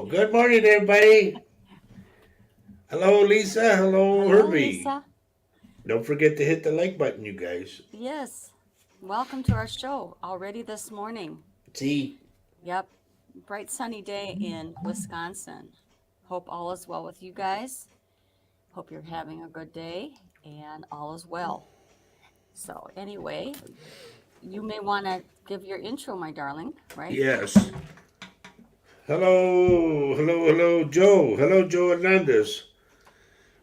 Good morning, everybody. Hello, Lisa. Hello, Hello, Herbie. Lisa. Don't forget to hit the like button, you guys. Yes, welcome to our show already this morning. See, Yep, bright sunny day in Wisconsin. Hope all is well with you guys. Hope you're having a good day and all is well. So, anyway, you may want to give your intro, my darling, right? yes. Hello, Joe. Hello, Joe Hernandez.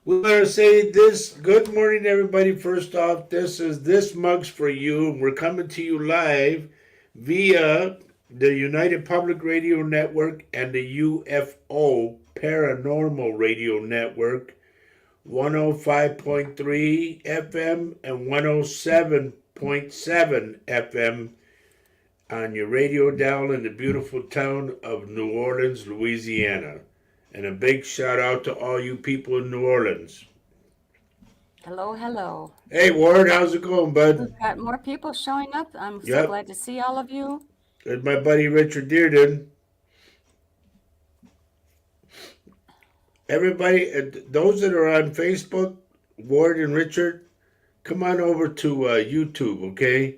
We want to say this. Good morning, everybody. First off, this mug's for you, and we're coming to you live via the United Public Radio Network and the UFO Paranormal Radio Network, 105.3 FM and 107.7 FM on your radio dial in the beautiful town of New Orleans, Louisiana. And a big shout out to all you people in New Orleans. Hello, hello. Hey, Ward, how's it going, bud? We've got more people showing up. I'm so Yep, glad to see all of you. there's my buddy Richard Dearden. Everybody, those that are on Facebook, Ward and Richard, come on over to YouTube, okay?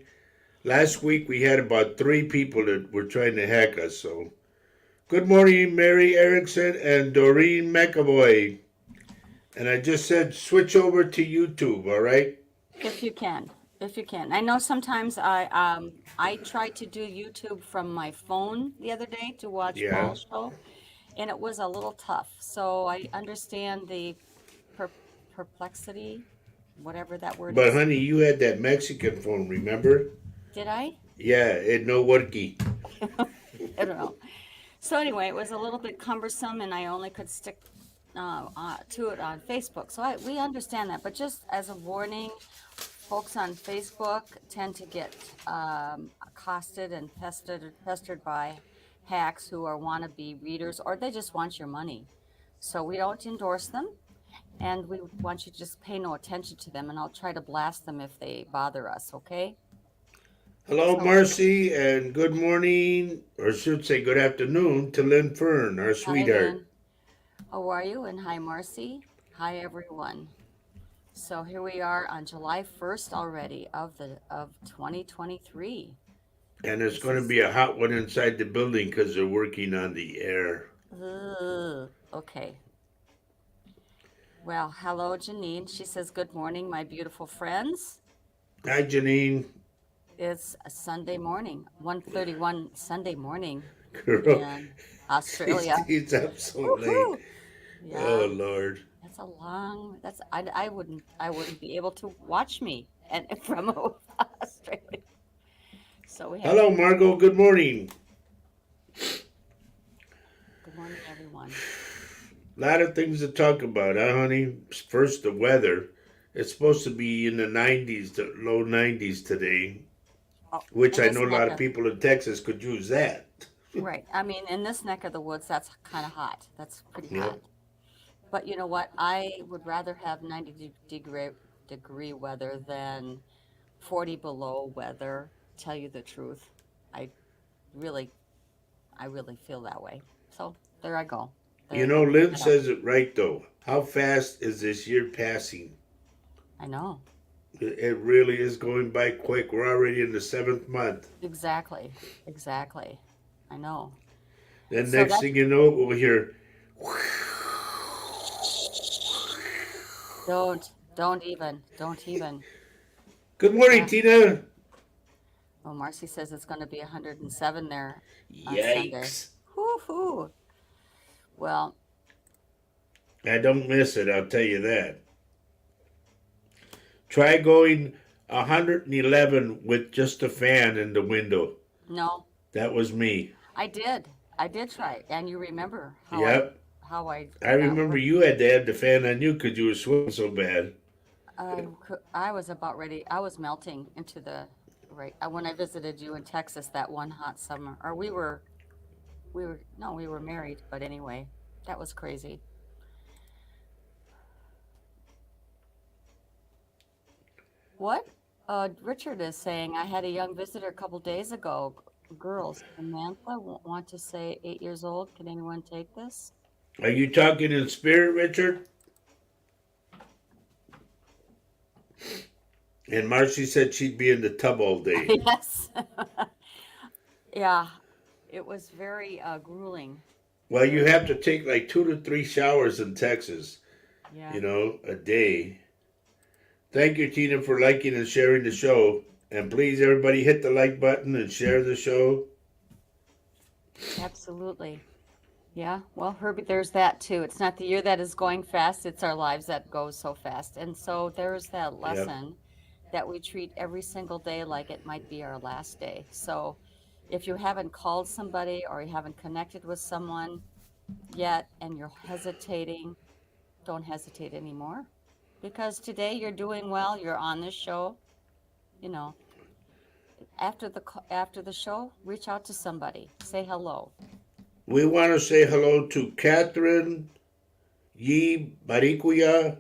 Last week we had about 3 people that were trying to hack us, so. Good morning, Mary Erickson and Doreen McAvoy. And I just said switch over to YouTube, all right? If you can, if you can. I know sometimes I tried to do YouTube from my phone the other day to watch Yeah. Paul's show, and it was a little tough. So I understand the per perplexity, whatever that word But is. honey, you had that Mexican phone, remember? Did I? Yeah, it no worky. I don't know. So anyway, it was a little bit cumbersome, and I only could stick to it on Facebook. So we understand that, but just as a warning, folks on Facebook tend to get accosted and pestered by hacks who are wannabe readers, or they just want your money. So we don't endorse them, and we want you to just pay no attention to them, and I'll try to blast them if they bother us, okay? Hello, So, Marcy, and good morning, or should say good afternoon, to Lynn Fern, our hi, sweetheart. Lynn. How are you? And hi, Marcy. Hi, everyone. So here we are on July 1st already of 2023. And it's This going to is be a hot one inside the building because they're working on the air. okay. Well, hello, Janine. She says, "Good morning, my beautiful friends." Hi, Janine. It's a Sunday morning, 1:31 Sunday morning Girl, in Australia. he's up so late. Woohoo! Oh, Yeah, Lord. that's a long. I wouldn't be able to watch me and from Australia. So we have Hello, Margot. Good morning. good morning, everyone. A lot of things to talk about, huh, honey? First, the weather. It's supposed to be in the 90s, the low 90s today, Oh, which in I this know a neck lot of of people in Texas could use that. right. I mean, in this neck of the woods, that's kind of hot. That's pretty hot. Yep. But you know what? I would rather have 90-degree weather than 40 below weather. Tell you the truth, I really, I really feel that way. So there I go. There You you know, go. Lynn I don't. says it right, though. How fast is this year passing? I know It really is going by quick. We're already in the 7th month. exactly, exactly. I know. Then So next that thing you know, we'll hear, don't even. good morning, Yeah. Tina. Well, Marcy says it's going to be 107 there on Sunday. Yikes. Whoo-hoo. Well, I don't miss it, I'll tell you that. Try going 111 with just a fan in the window. no, That was me. I did. I did try, and you remember Yep. how I I remember were you had to have the fan on you because you were sweating so bad. I was about ready. I was melting into the right when I visited you in Texas that one hot summer. Or we were no, we were married, but anyway, that was crazy. What? Richard is saying I had a young visitor a couple days ago. girls. Samantha want to say 8 years old. Can anyone take this? Are you talking in spirit, Richard? And Marcy said she'd be in the tub all day. Yes. Yeah, it was very grueling. Well, you Very. have to take like 2 to 3 showers in Texas, Yeah. a day. Thank you, Tina, for liking and sharing the show. And please, everybody, hit the like button and share the show. Absolutely. Yeah, well, Herbie, there's that too. It's not the year that is going fast, it's our lives that go so fast. And so there's that Yep. lesson that we treat every single day like it might be our last day. So if you haven't called somebody or you haven't connected with someone yet and you're hesitating, don't hesitate anymore. Because today you're doing well, you're on this show, you know, after the show, reach out to somebody, say hello. We want to say hello to Catherine Yi Barikuya.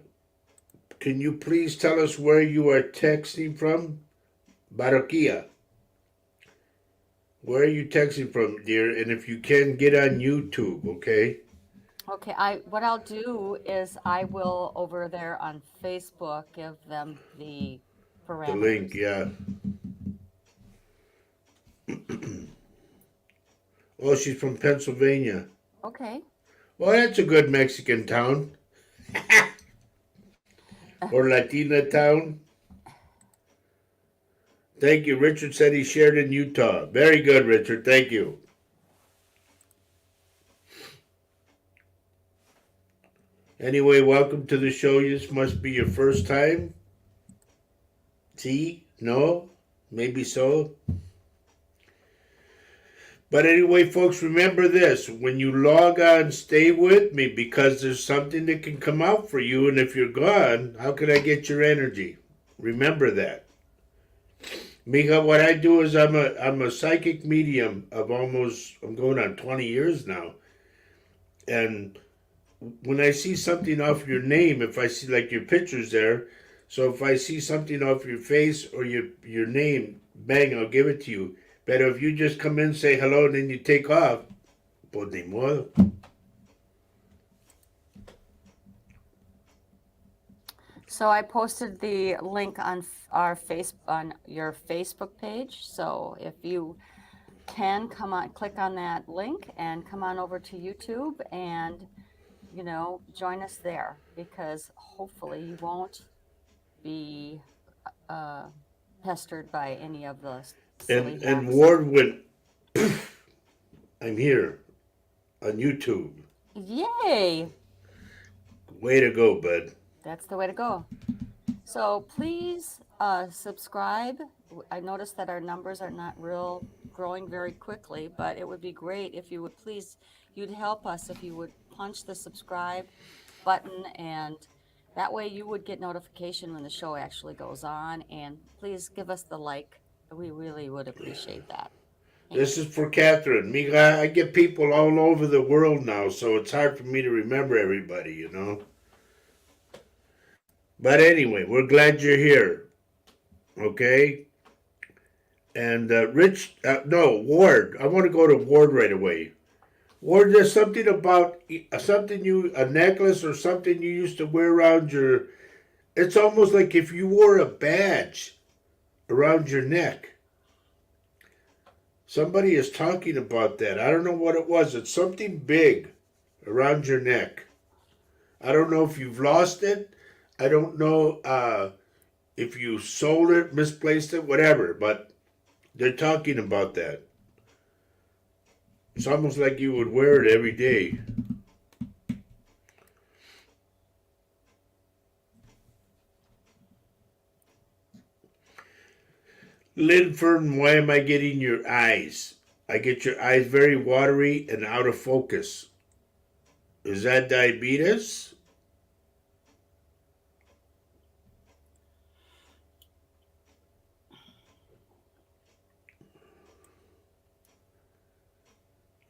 Can you please tell us where you are texting from? Barakia. Where are you texting from, dear? And if you can, get on YouTube, okay? Okay, I what I'll do is I will over there on Facebook give them the The link, parameters. yeah. Oh, she's from Pennsylvania. Okay. Well, that's a good Mexican town. Or Latina town. Thank you. Richard said he shared in Utah. Very good, Richard. Thank you. Anyway, welcome to the show. This must be your first time. See? No? Maybe so. But anyway, folks, remember this. When you log on, stay with me because there's something that can come out for you. And if you're gone, how can I get your energy? Remember that. Mika, what I do is I'm a psychic medium of I'm going on 20 years now. And when I see something off your name, if I see like your pictures there, so if I see something off your face or your name, bang, I'll give it to you. But if you just come in, say hello, and then you take off, pues ni modo. So I posted the link on on your Facebook page. So if you can come on, click on that link and come on over to YouTube and join us there because hopefully you won't be uh, pestered by any of the silly And hacks. Ward went, I'm here on YouTube. Yay! Way to go, bud. That's the way to go. So please subscribe. I noticed that our numbers are not growing very quickly, but it would be great if you would please, you'd help us if you would punch the subscribe button, and that way you would get notification when the show actually goes on. And please give us the like. We really would appreciate that. Thank This you. is for Catherine. Mika, I get people all over the world now, so it's hard for me to remember everybody. But anyway, we're glad you're here. Okay? And Ward. I want to go to Ward right away. Ward, there's something about a necklace or something you used to wear around your. It's almost like if you wore a badge around your neck. Somebody is talking about that. I don't know what it was. It's something big around your neck. I don't know if you've lost it. I don't know if you sold it, misplaced it, whatever. But they're talking about that. It's almost like you would wear it every day. Linford, why am I getting your eyes? I get your eyes very watery and out of focus. Is that diabetes?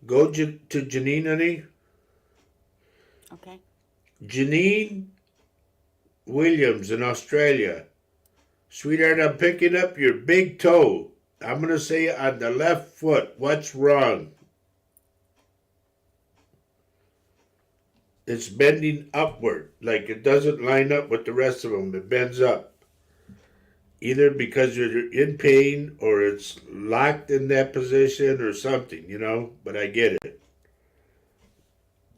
Go to Janine, honey. Okay. Janine Williams in Australia. Sweetheart, I'm picking up your big toe. I'm going to say on the left foot. What's wrong? It's bending upward. Like it doesn't line up with the rest of them. It bends up. Either because you're in pain or it's locked in that position or something. But I get it.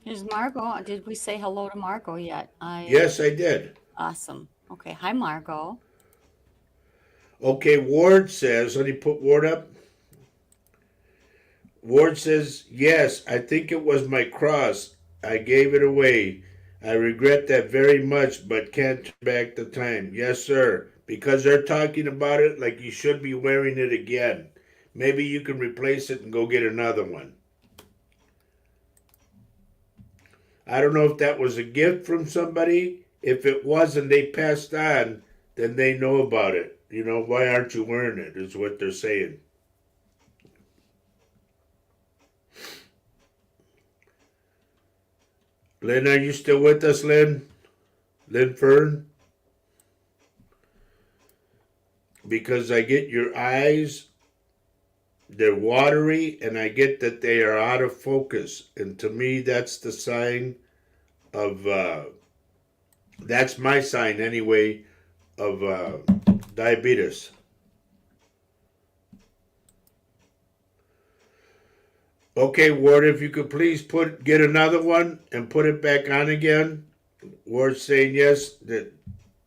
Is Margot? Did we say hello to Margot yet? Yes, I did. Awesome. Okay. Hi, Margot. Okay, Ward says, let me put Ward up. Ward says, yes, I think it was my cross. I gave it away. I regret that very much, but can't turn back the time. Yes, sir. Because they're talking about it like you should be wearing it again. Maybe you can replace it and go get another one. I don't know if that was a gift from somebody. If it was and they passed on, then they know about it. Why aren't you wearing it, is what they're saying. Lynn, are you still with us, Lynn? Lynn Fern? Because I get your eyes, they're watery, and I get that they are out of focus. And to me, that's the sign of, that's my sign anyway, of diabetes. Okay, Ward, if you could please get another one and put it back on again. Ward's saying yes,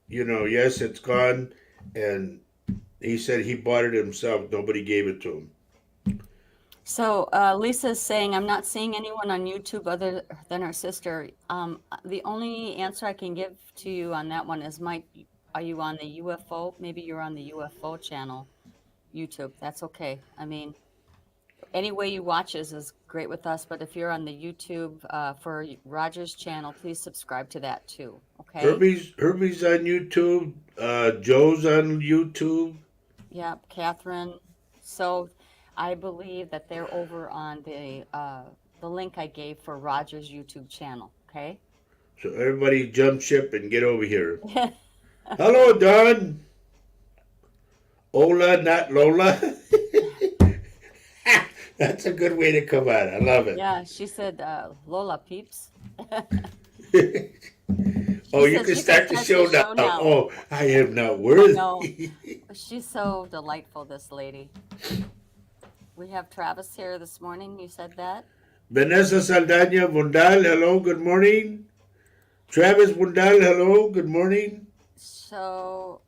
yes, it's gone. And he said he bought it himself. Nobody gave it to him. So Lisa's saying, I'm not seeing anyone on YouTube other than her sister. The only answer I can give to you on that one is, are you on the UFO? Maybe you're on the UFO channel, YouTube. That's okay. I mean, any way you watch is great with us, but if you're on the YouTube for Roger's channel, please subscribe to that too. Okay? Herbie's on YouTube. Joe's on YouTube. Yep, Catherine. So I believe that they're over on the link I gave for Roger's YouTube channel. Okay? So everybody jump ship and get over here. Hello, Don. Ola, not Lola. That's a good way to come out. I love it. Yeah, she said, Lola peeps. Oh, you can start the show now. Oh, I am not worthy. No, she's so delightful, this lady. We have Travis here this morning. You said that? Vanessa Saldana Bundal, hello, good morning. Travis Bundal, hello, good morning. So,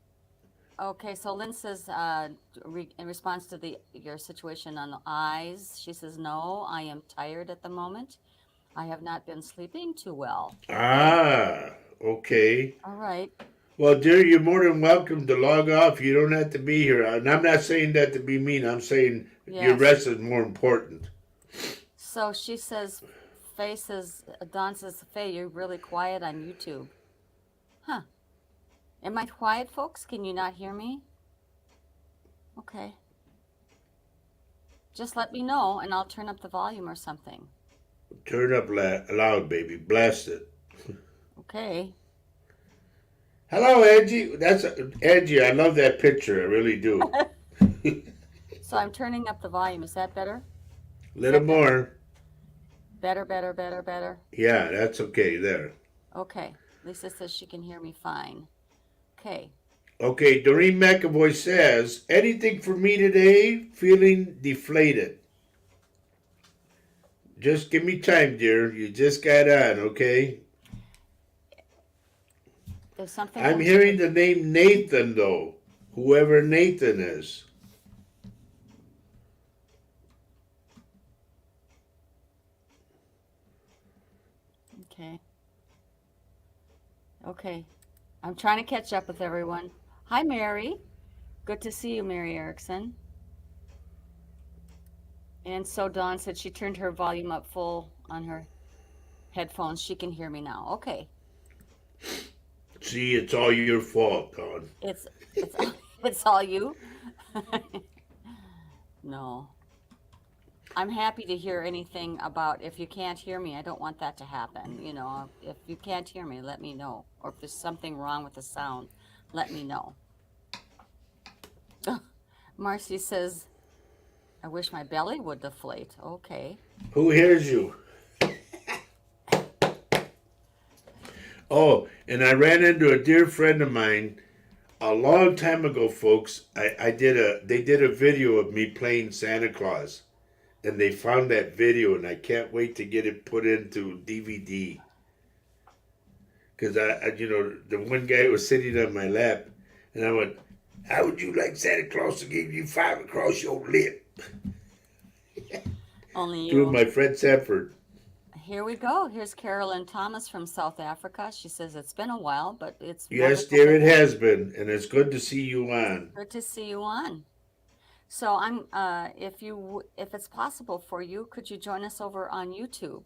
okay, so Lynn says, in response to your situation on the eyes, she says, no, I am tired at the moment. I have not been sleeping too well. Okay. All right. Well, dear, you're more than welcome to log off. You don't have to be here. And I'm not saying that to be mean. I'm saying your rest is more important. So she says, Don says, Faye, you're really quiet on YouTube. Huh. Am I quiet, folks? Can you not hear me? Okay. Just let me know, and I'll turn up the volume or something. Turn up loud, baby. Blast it. Okay. Hello, Angie. Angie, I love that picture. I really do. So I'm turning up the volume. Is that better? Little more. Better. Yeah, that's okay there. Okay. Lisa says she can hear me fine. Okay. Okay, Doreen McAvoy says, anything for me today? Feeling deflated. Just give me time, dear. You just got on, okay? There's something I'm hearing the name Nathan, though. Whoever Nathan is. Okay. I'm trying to catch up with everyone. Hi, Mary. Good to see you, Mary Erickson. And so Dawn said she turned her volume up full on her headphones. She can hear me now. Okay. See, it's all your fault, Dawn. It's all you? No. I'm happy to hear anything about if you can't hear me. I don't want that to happen. If you can't hear me, let me know. Or if there's something wrong with the sound, let me know. Marcy says, I wish my belly would deflate. Okay. Who hears you? Oh, and I ran into a dear friend of mine a long time ago, folks. They did a video of me playing Santa Claus, and they found that video, and I can't wait to get it put into DVD. Because the one guy was sitting on my lap, and I went, "How would you like Santa Claus to give you five across your lip?" Only To you. my friend Sanford. Here we go. Here's Carolyn Thomas from South Africa. She says it's been a while, but it's Yes, wonderful dear, it has been, and it's good to see you on. good to see you on. So I'm, if it's possible for you, could you join us over on YouTube?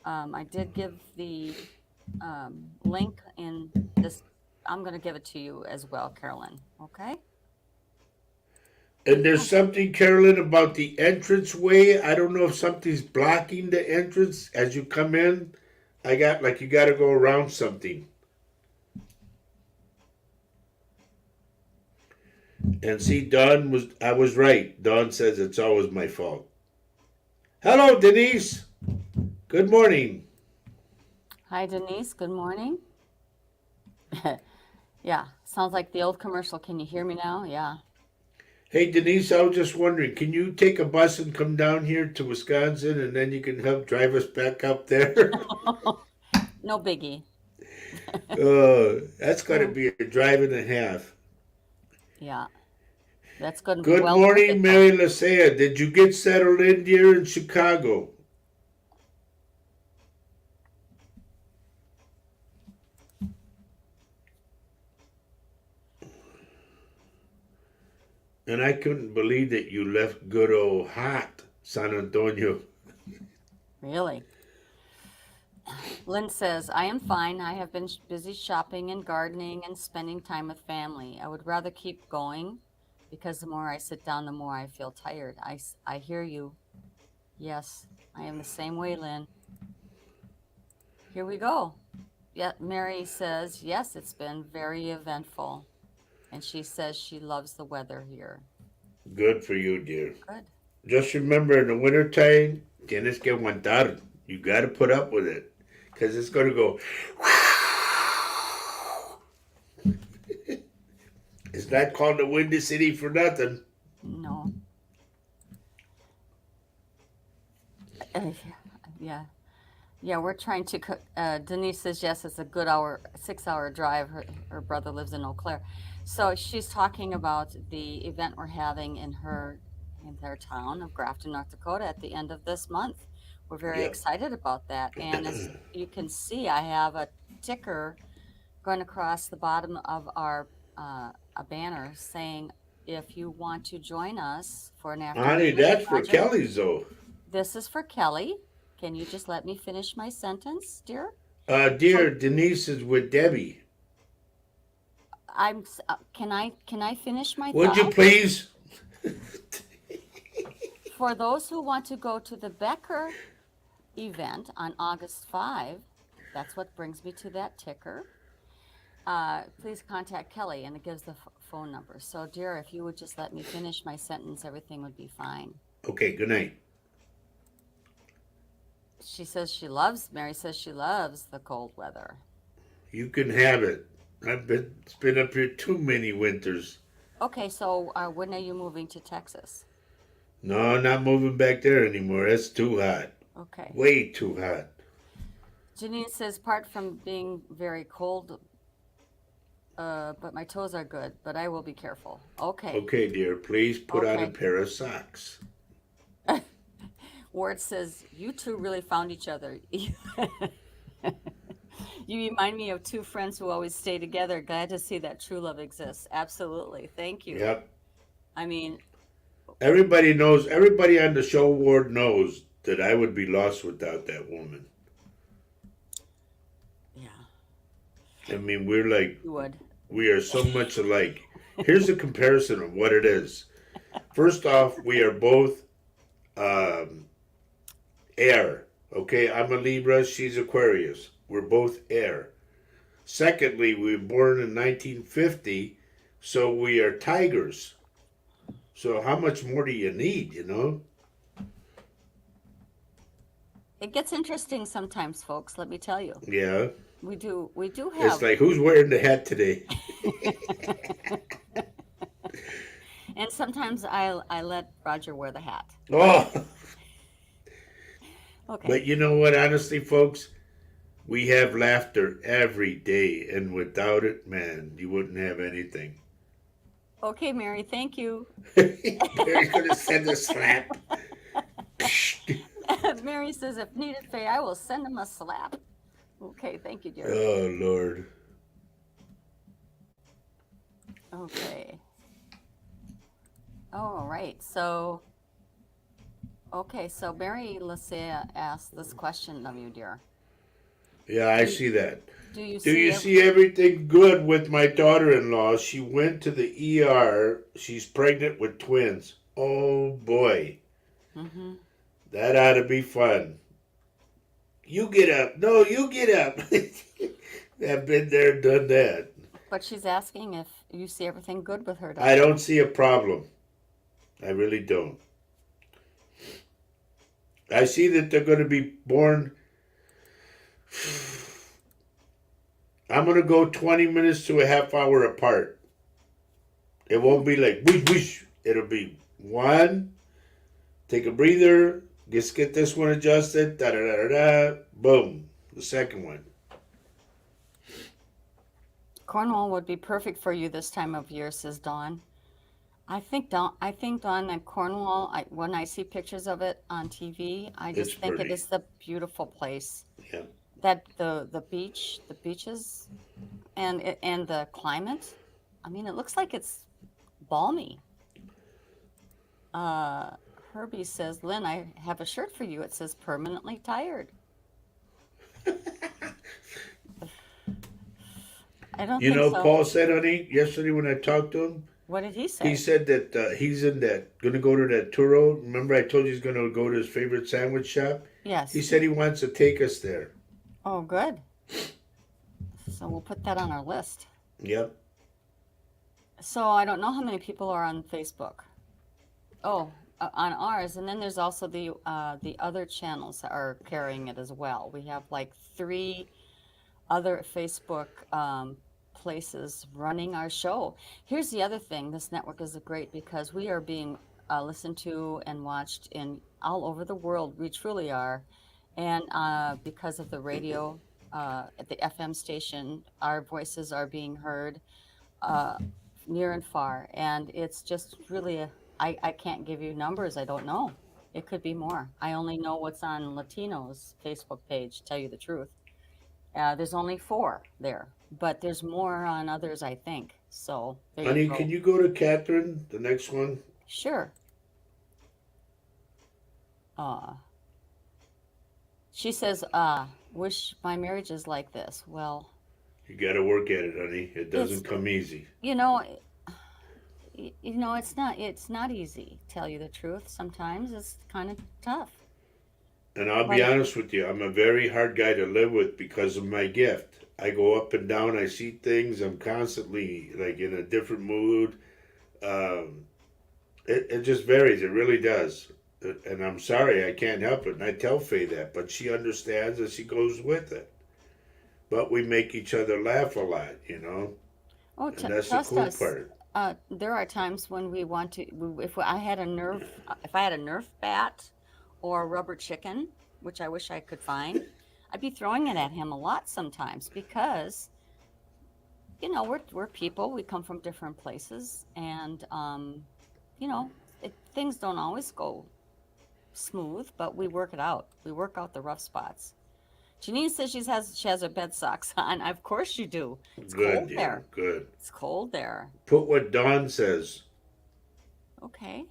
I did give the link in this. I'm going to give it to you as well, Carolyn. Okay? And there's something, Carolyn, about the entranceway. I don't know if something's blocking the entrance as you come in. I got like you got to go around something. And see, I was right. Dawn says it's always my fault. Hello, Denise. Good morning. Hi, Denise. Good morning. Yeah, sounds like the old commercial. Can you hear me now? Yeah. Hey, Denise, I was just wondering, can you take a bus and come down here to Wisconsin, and then you can help drive us back up there? No biggie. That's got to be a drive and a half. Yeah, that's going to be Good well worth morning, it though. Mary Lasea. Did you get settled in here in Chicago? And I couldn't believe that you left good old hot San Antonio. Really. Lynn says, I am fine. I have been busy shopping and gardening and spending time with family. I would rather keep going because the more I sit down, the more I feel tired. I hear you. Yes, I am the same way, Lynn. Here we go. Yeah, Mary says, yes, it's been very eventful. And she says she loves the weather here. Good for you, dear. Good. Just remember, in the wintertime, tienes que aguantar. You got to put up with it. Because it's going to go. It's not called the Windy City for nothing. No. Uh, yeah. Yeah, we're trying to. Denise says yes, it's a good 6 hour drive. Her brother lives in Eau Claire, so she's talking about the event we're having in their town of Grafton, North Dakota, at the end of this month. We're very Yep. excited about that, and as you can see, I have a ticker going across the bottom of our a banner saying, "If you want to join us for an Honey, afternoon that's for project." Kelly's, though. This is for Kelly. Can you just let me finish my sentence, dear? Dear, Denise is with Debbie. Can I finish my Would you thought? please? For those who want to go to the Becker event on August 5, that's what brings me to that ticker. Please contact Kelly, and it gives the phone number. So, dear, if you would just let me finish my sentence, everything would be fine. Okay, good night. Mary says she loves the cold weather. You can have it. It's been up here too many winters. Okay, so when are you moving to Texas? No, not moving back there anymore. That's too hot. Okay. Way too hot. Janine says, apart from being very cold, but my toes are good, but I will be careful. Okay. Okay, dear, please put on a Okay. pair of socks. Ward says, you two really found each other. You remind me of two friends who always stay together. Glad to see that true love exists. Absolutely. Thank you. Yep. I mean, Everybody knows, everybody on the show, Ward, knows that I would be lost without that woman. yeah, I mean, we're like, you would. we are so much alike. Here's a comparison of what it is. First off, we are both air. Okay, I'm a Libra, she's Aquarius. We're both air. Secondly, we were born in 1950, so we are tigers. So how much more do you need, you know? It gets interesting sometimes, folks, let me tell you. Yeah. We do It's have, like, who's wearing the hat today? and sometimes I let Roger wear the hat. Oh, Okay. but you know what? Honestly, folks, we have laughter every day, and without it, man, you wouldn't have anything. Okay, Mary, thank you. Mary's gonna send a slap. Mary says, if needed, Faye, I will send him a slap. Okay, thank you, dear. Oh Lord. Okay. All right. So Mary Lysia asked this question of you, dear. Yeah, Do I you, see that. do you Do you see see everything good with my daughter-in-law? She went to the ER. She's pregnant with twins. Oh boy, Mm-hmm. that ought to be fun. You get up. No, you get up. I've been there, done that. But she's asking if you see everything good with her I daughter. don't see a problem. I really don't. I see that they're going to be born. I'm going to go 20 minutes to a half hour apart. It won't be like whoosh whoosh. It'll be one, take a breather, just get this one adjusted, da da da da da, boom. The second one. Cornwall would be perfect for you this time of year, says Dawn. I think Dawn that Cornwall, when I see pictures of it on TV, I It's just think it pretty. is the beautiful place. Yeah. That the beaches, and the climate. I mean, it looks like it's balmy. Uh, Herbie says, Lynn, I have a shirt for you. It says permanently tired. I don't You think know, so. Paul said, honey, yesterday when I talked to him, What did he he say? said that he's in that, going to go to that Turo. Remember, I told you he's going to go to his favorite sandwich shop? He Yes. said he wants to take us there. Oh, good. So we'll put that on our list. Yep. So I don't know how many people are on Facebook. Oh, on ours, and then there's also the other channels that are carrying it as well. We have like three other Facebook places running our show. Here's the other thing: this network is great because we are being listened to and watched in all over the world. We truly are, and because of the radio at the FM station, our voices are being heard uh, near and far, and it's just really I can't give you numbers. I don't know. It could be more. I only know what's on Latino's Facebook page. To tell you the truth. There's only four there, but there's more on others, I think. So there you Honey, can go. you go to Catherine, the next one? Sure. Uh, she says, wish my marriage is like this. Well, You got to work at it, honey. It it's, doesn't come easy. you know, it's not easy, tell you the truth. Sometimes it's kind of tough. And I'll be But honest with you, I'm a very hard guy to live with because of my gift. I go up and down, I see things, I'm constantly like in a different mood. Um, it just varies, it really does. And I'm sorry, I can't help it. And I tell Faye that, but she understands and she goes with it. But we make each other laugh a lot, you know? oh, And that's the trust cool us. part. There are times when we want to. If I had if I had a Nerf bat or a rubber chicken, which I wish I could find, I'd be throwing it at him a lot sometimes because we're people. We come from different places, and you know things don't always go smooth, but we work it out. We work out the rough spots. Janine says she has her bed socks on. Of course you do. It's Good, cold dear, there. good. It's cold there. Put what Dawn says. Okay.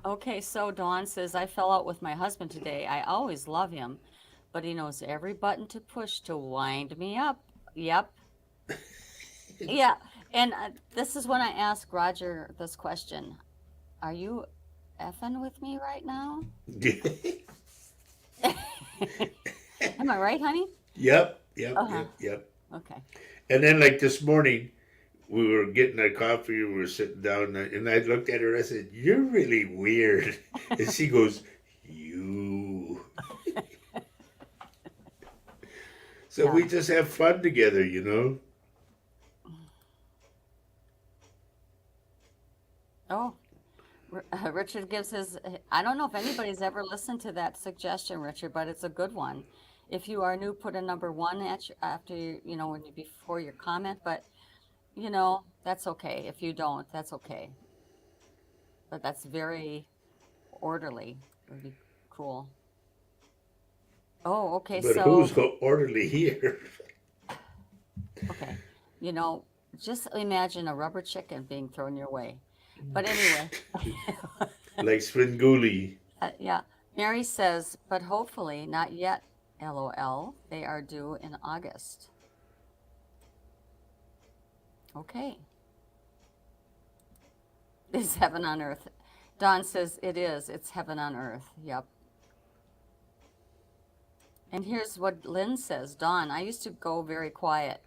Okay, so Dawn says, I fell out with my husband today. I always love him, but he knows every button to push to wind me up. Yep. Yeah. And this is when I ask Roger this question. Are you effing with me right now? Am I right, honey? Yep, yep, Uh-huh. yep, yep. Okay. And then, like this morning, we were getting our coffee, we were sitting down, and I looked at her and I said, "You're really weird." And she goes, "You." So Yeah. we just have fun together, you know? Oh, Richard gives his. I don't know if anybody's ever listened to that suggestion, Richard, but it's a good one. If you are new, put a number one at your, after you know when you before your comment. But that's okay. If you don't, that's okay. But that's very orderly. It would be cool. Oh, okay. But who's So orderly here? okay, you know, just imagine a rubber chicken being thrown your way. But anyway, Like Svengoolie. yeah. Mary says, but hopefully not yet. LOL. They are due in August. Okay. Is heaven on earth? Dawn says it is. It's heaven on earth. Yep. And here's what Lynn says. Dawn, I used to go very quiet.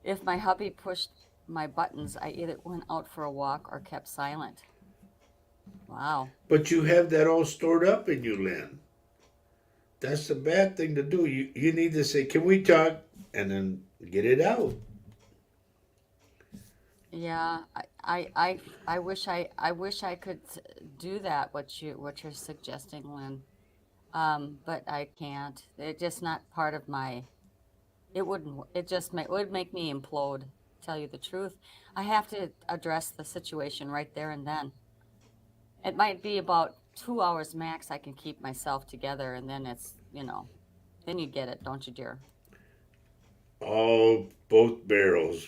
If my hubby pushed my buttons, I either went out for a walk or kept silent. Wow. But you have that all stored up in you, Lynn. That's the bad thing to do. You need to say, "Can we talk?" and then get it out. Yeah, I wish I could do that, what you're suggesting, Lynn. But I can't. It's just not part of my. It wouldn't. It just would make me implode. Tell you the truth, I have to address the situation right there and then. It might be about 2 hours max. I can keep myself together, and then then you get it, don't you, dear? All both barrels.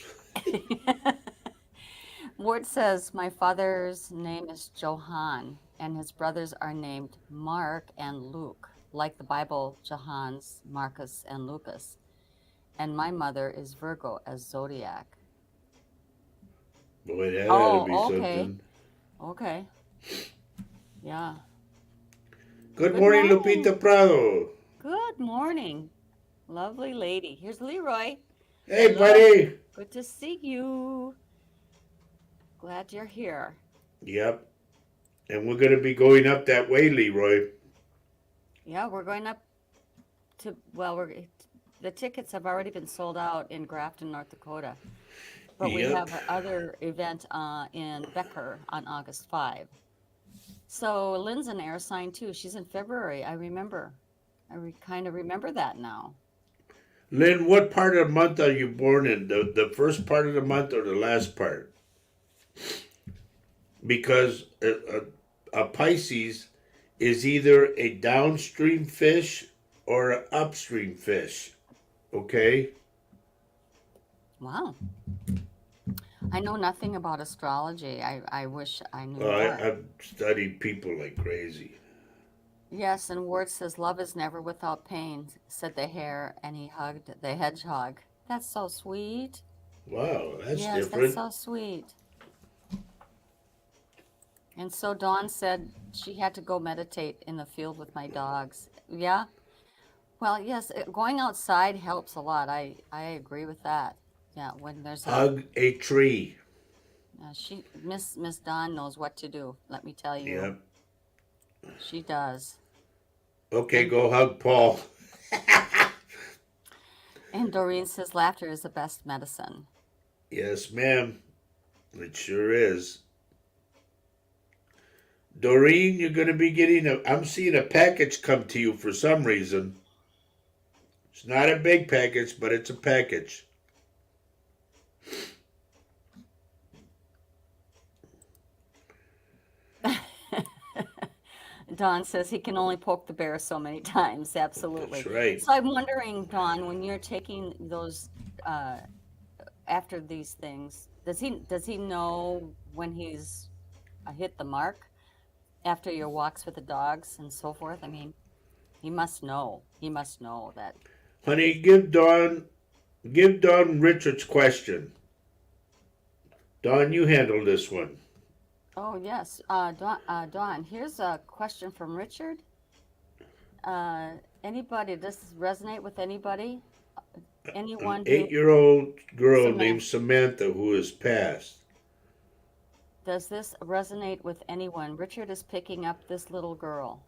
Ward says, my father's name is Johann, and his brothers are named Mark and Luke, like the Bible, Johann's, Marcus, and Lucas. And my mother is Virgo as zodiac. Boy, that ought to be Oh, okay. something. Okay. Yeah. Good Good morning, morning. Lupita Prado. Good morning. Lovely lady. Here's Leroy. Hey, Hello. buddy. Good to see you. Glad you're here. Yep. And we're going to be going up that way, Leroy. Yeah, we're going up well, the tickets have already been sold out in Grafton, North Dakota. But we Yep. have another event in Becker on August 5. So Lynn's an air sign too. She's in February. I remember. Kind of remember that now. Lynn, what part of the month are you born in? The first part of the month or the last part? Because a Pisces is either a downstream fish or an upstream fish. Okay? Wow. I know nothing about astrology. I wish I knew more. I've studied people like crazy. Yes, and Ward says, love is never without pain, said the hare, and he hugged the hedgehog. That's so sweet. Wow, that's Yes, that's different. so sweet. And so Dawn said she had to go meditate in the field with my dogs. Yeah? Well, yes, going outside helps a lot. I agree with that. Yeah, when there's a Hug a tree. Miss Dawn knows what to do. Let me tell you, Yep. she does. Okay, And go hug Paul. and Doreen says laughter is the best medicine. Yes, ma'am. It sure is. Doreen, you're going to be getting a. I'm seeing a package come to you for some reason. It's not a big package, but it's a package. Dawn says he can only poke the bear so many times. That's Absolutely. right. So I'm wondering, Dawn, when you're taking those uh, after these things, does he know when he's hit the mark after your walks with the dogs and so forth? I mean, he must know. He must know that. Honey, give Dawn Richard's question. Dawn, you handle this one. Oh yes, Dawn. Here's a question from Richard. Anybody? Does this resonate with anybody? anyone who 8-year-old girl named Samantha. Samantha who has passed. Does this resonate with anyone? Richard is picking up this little girl.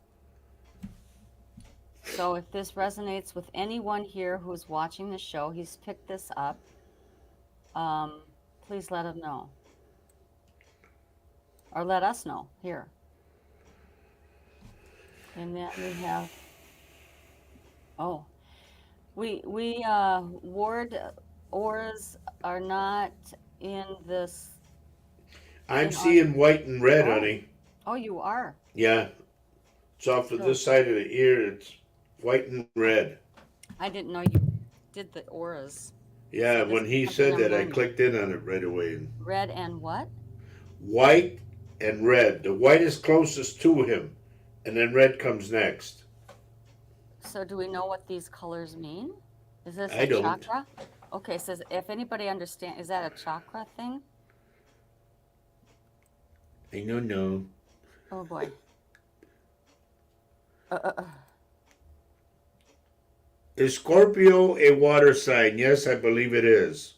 So if this resonates with anyone here who's watching the show, he's picked this up. Um, please let him know, or let us know here. And then we have, oh, we ward auras are not in this I'm in our. seeing white and red, Oh, honey. oh, you are. Yeah, it's off of So this side of the ear. It's white and red. I didn't know you did the auras. Yeah, So this when is he something said I'm that, I learning. clicked in on it right away. Red and what? White and red. The white is closest to him, and then red comes next. So do we know what these colors mean? Is this I a don't. chakra? Okay, it says if anybody understand, is that a chakra thing? I don't know. Oh boy. Uh, uh, uh. Is Scorpio a water sign? Yes, I believe it is.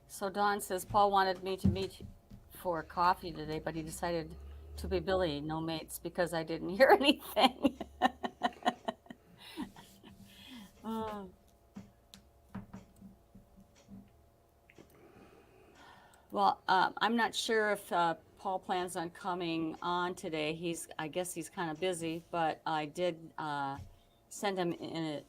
So Dawn says Paul wanted me to meet for coffee today, but he decided to be Billy, no mates, because I didn't hear anything. Oh, well, I'm not sure if Paul plans on coming on today. I guess he's kind of busy, but I did send him in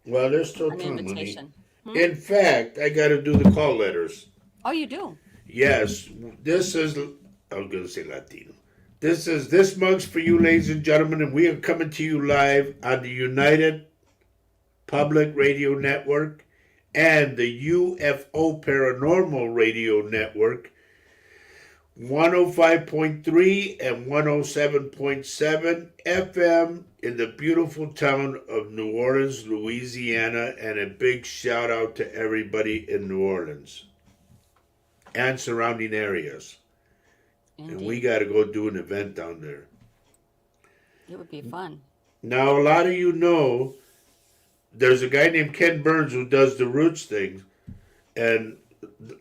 Well, there's still an time, honey. invitation. Hmm? In fact, I got to do the call letters. Oh, you do? Yes, this is. I was going to say Latino. This mug's for you, ladies and gentlemen, and we are coming to you live on the United Public Radio Network and the UFO Paranormal Radio Network, 105.3 and 107.7 FM in the beautiful town of New Orleans, Louisiana, and a big shout out to everybody in New Orleans and surrounding areas. And we Indeed. got to go do an event down there. It would be fun. Now, a lot of you know there's a guy named Ken Burns who does the Roots thing, and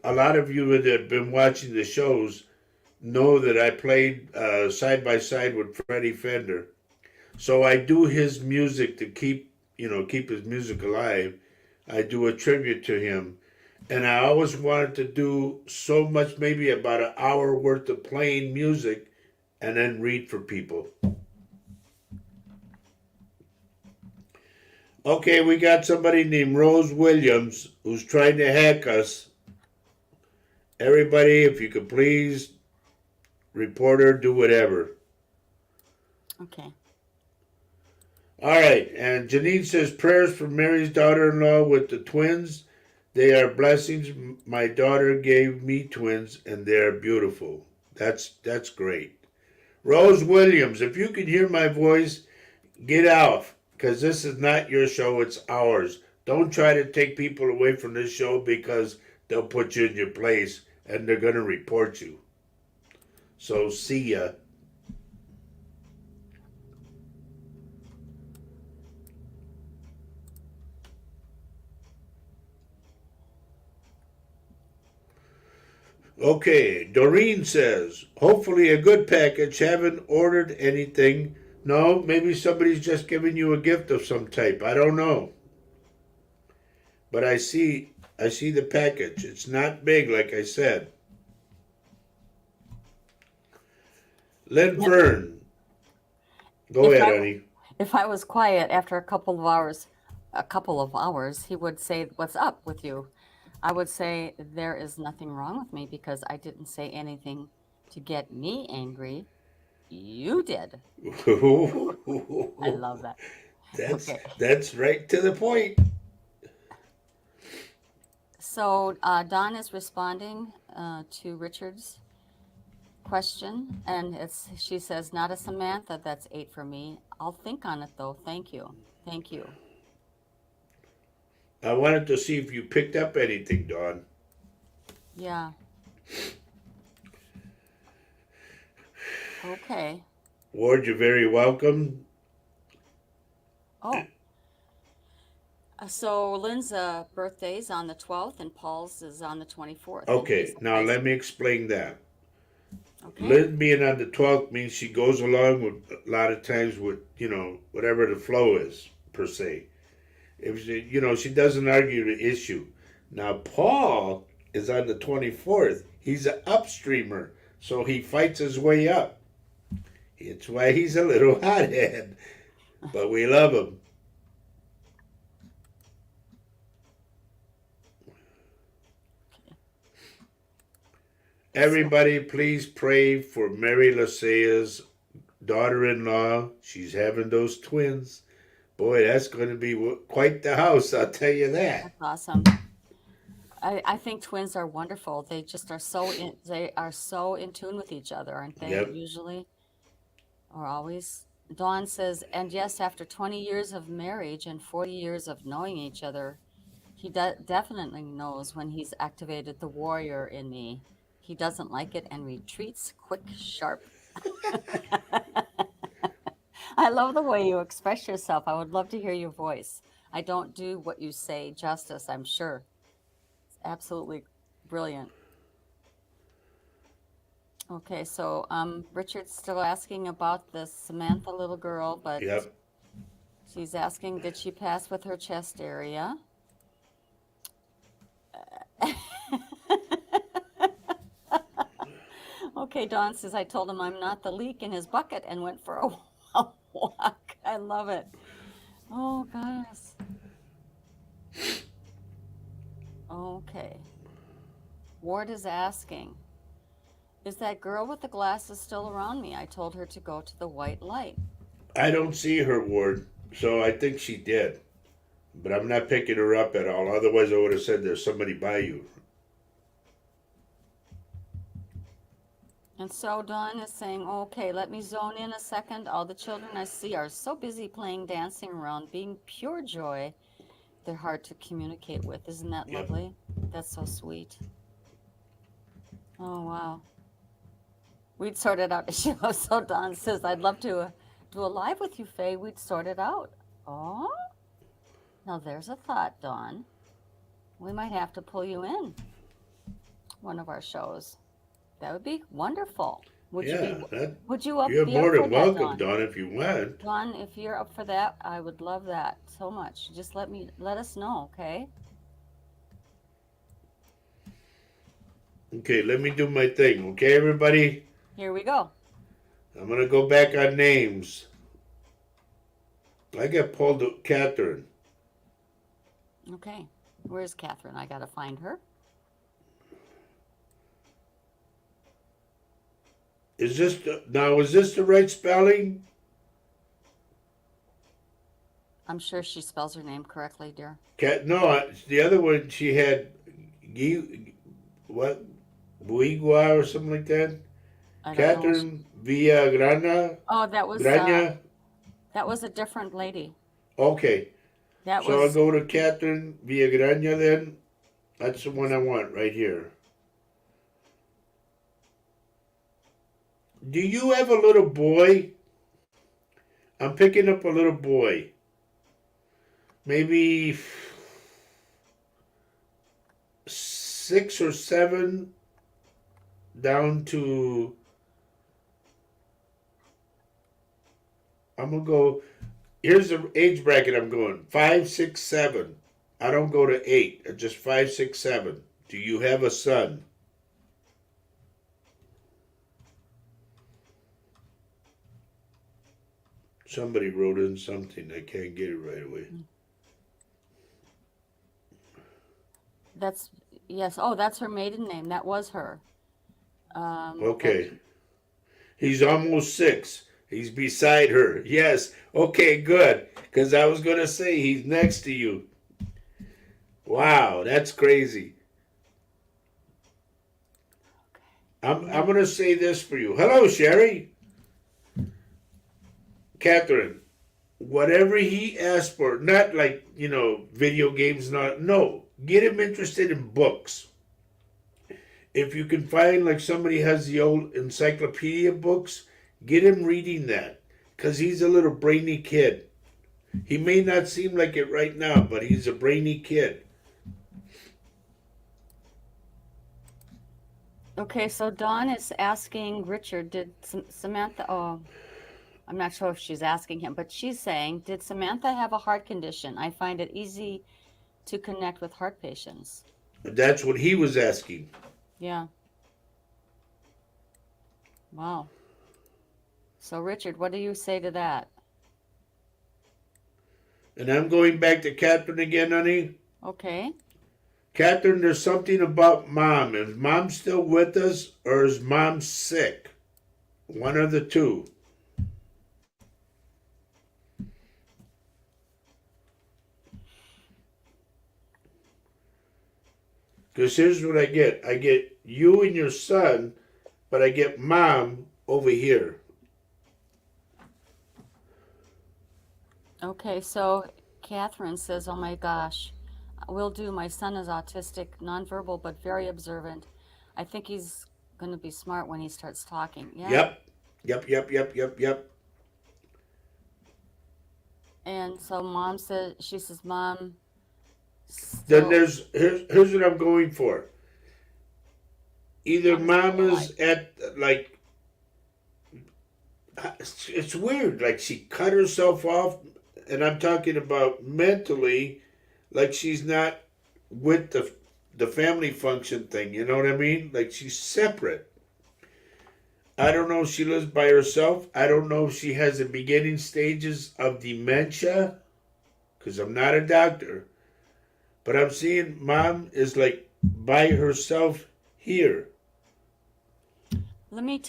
a lot of you that have been watching the shows know that I played side by side with Freddie Fender. So I do his music to keep his music alive. I do a tribute to him, and I always wanted to do so much, maybe about an hour worth of playing music, and then read for people. Okay, we got somebody named Rose Williams who's trying to hack us. Everybody, if you could please report her, do whatever. Okay. All right, and Janine says prayers for Mary's daughter-in-law with the twins. They are blessings. My daughter gave me twins, and they are beautiful. That's great. Rose Williams, if you can hear my voice, get out, because this is not your show, it's ours. Don't try to take people away from this show because they'll put you in your place and they're going to report you. So, see ya. Okay, Doreen says, hopefully a good package. Haven't ordered anything. No, maybe somebody's just giving you a gift of some type. I don't know. But I see the package. It's not big, like I said. Lynn Yep. Fern, go If ahead, I honey. if I was quiet after a couple of hours, he would say, "What's up with you?" I would say, "There is nothing wrong with me because I didn't say anything to get me angry. You did." I love that. that's Okay. that's right to the point. So Don is responding to Richard's question, and she says, "Not a Samantha. That's 8 for me. I'll think on it though. Thank you. Thank you." I wanted to see if you picked up anything, Dawn. Yeah. Okay. Ward, you're very welcome. Oh, so Lynn's birthday's on the 12th and Paul's is on the 24th, and he's Okay, a now high let school. me explain that. Okay. Lynn being on the 12th means she goes along with a lot of times with, whatever the flow is, per se. If she, she doesn't argue the issue. Now, Paul is on the 24th. He's an upstreamer, so he fights his way up. It's why he's a little hothead, but we love him. So, Everybody, please pray for Mary Lacea's daughter-in-law. She's having those twins. Boy, that's going to be quite the house, I'll tell you that. that's awesome. I think twins are wonderful. They just are they are so in tune with each other, aren't they? Yep. Usually or always. Dawn says, and yes, after 20 years of marriage and 40 years of knowing each other, he definitely knows when he's activated the warrior in me. He doesn't like it and retreats quick, sharp. I love the way you express yourself. I would love to hear your voice. I don't do what you say justice, I'm sure. It's absolutely brilliant. Okay, so Richard's still asking about the Samantha little girl, but Yep. she's asking, did she pass with her chest area? Okay, Dawn says, I told him I'm not the leak in his bucket and went for a walk. I love it. Oh, gosh. Okay. Ward is asking, is that girl with the glasses still around me? I told her to go to the white light. I don't see her, Ward, so I think she did. But I'm not picking her up at all. Otherwise, I would have said there's somebody by you. And so Dawn is saying, okay, let me zone in a second. All the children I see are so busy playing, dancing around, being pure joy. They're hard to communicate with. Isn't that Yep. lovely? That's so sweet. Oh, wow. We'd sort it out. So Dawn says, I'd love to do a live with you, Faye. We'd sort it out. Oh, now there's a thought, Dawn. We might have to pull you in one of our shows. That would be wonderful. Would you Yeah, that, would you you're be up more for than that, welcome, Dawn? Don, if you want. Dawn, if you're up for that, I would love that so much. Just let us know, okay? Okay, let me do my thing. Okay, everybody? Here we go. I'm going to go back on names. I got pulled to Catherine. Okay. Where's Catherine? I gotta find her. Is this the right spelling? I'm sure she spells her name correctly, dear. No, it's the other one she had, what, Buigua or something like that? I don't know. Catherine Villagrana? Oh, Grania? that was a different lady. Okay, That so I'll was go to Catherine Villagrana then. That's the one I want right here. Do you have a little boy? I'm picking up a little boy. Maybe 6 or 7 down to. I'm gonna go. Here's the age bracket I'm going: 5, 6, 7. I don't go to 8. Just 5, 6, 7. Do you have a son? Somebody wrote in something. I can't get it right away. that's yes. Oh, that's her maiden name. That was her. But Okay. He's almost 6. He's beside her. Yes. Okay, good. Because I was going to say he's next to you. Wow, that's crazy. I'm going to say this for you. Hello, Sherry. Catherine, whatever he asks for, not like, video games, not, no. Get him interested in books. If you can find like somebody has the old encyclopedia books, get him reading that because he's a little brainy kid. He may not seem like it right now, but he's a brainy kid. Okay, so Dawn is asking Richard, did Samantha, oh, I'm not sure if she's asking him, but she's saying, did Samantha have a heart condition? I find it easy to connect with heart patients. That's what he was asking. Yeah. Wow. So, Richard, what do you say to that? And I'm going back to Catherine again, honey. Okay. Catherine, there's something about mom. Is mom still with us or is mom sick? One of the two. Because here's what I get. I get you and your son, but I get mom over here. Okay, so Catherine says, oh my gosh, will do. My son is autistic, nonverbal, but very observant. I think he's going to be smart when he starts talking. Yeah. Yep. Yep. And so mom says, she says, Mom, Then still here's what I'm going for. Either mom is mom still alive. is at like it's weird. Like she cut herself off, and I'm talking about mentally, like she's not with the family function thing. You know what I mean? Like she's separate. I don't know if she lives by herself. I don't know if she has the beginning stages of dementia, because I'm not a doctor. But I'm seeing mom is like by herself here. Let me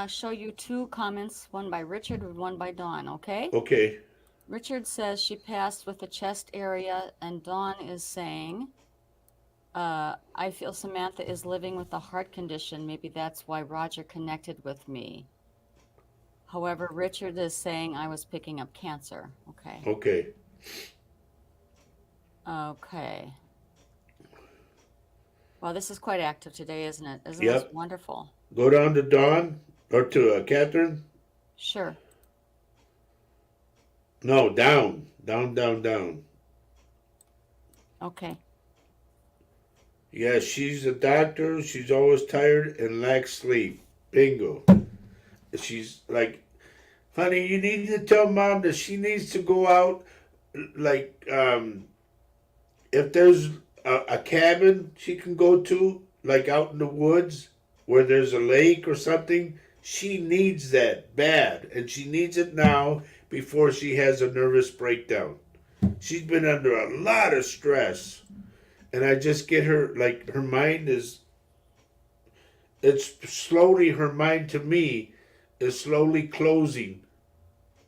show you two comments, one by Richard and one by Dawn, okay? Okay. Richard says she passed with the chest area, and Dawn is saying, I feel Samantha is living with a heart condition. Maybe that's why Roger connected with me. However, Richard is saying I was picking up cancer. Okay. Okay. Okay. Well, this is quite active today, isn't it? Isn't this Yep. wonderful? Go down to Dawn or to Catherine. Sure. No, down. Down. Okay. Yeah, she's a doctor. She's always tired and lacks sleep. Bingo. She's like, honey, you need to tell mom that she needs to go out. Like, if there's a cabin she can go to, like out in the woods where there's a lake or something, she needs that bad. And she needs it now before she has a nervous breakdown. She's been under a lot of stress. And I just get her, like, her mind is, it's slowly, her mind to me is slowly closing.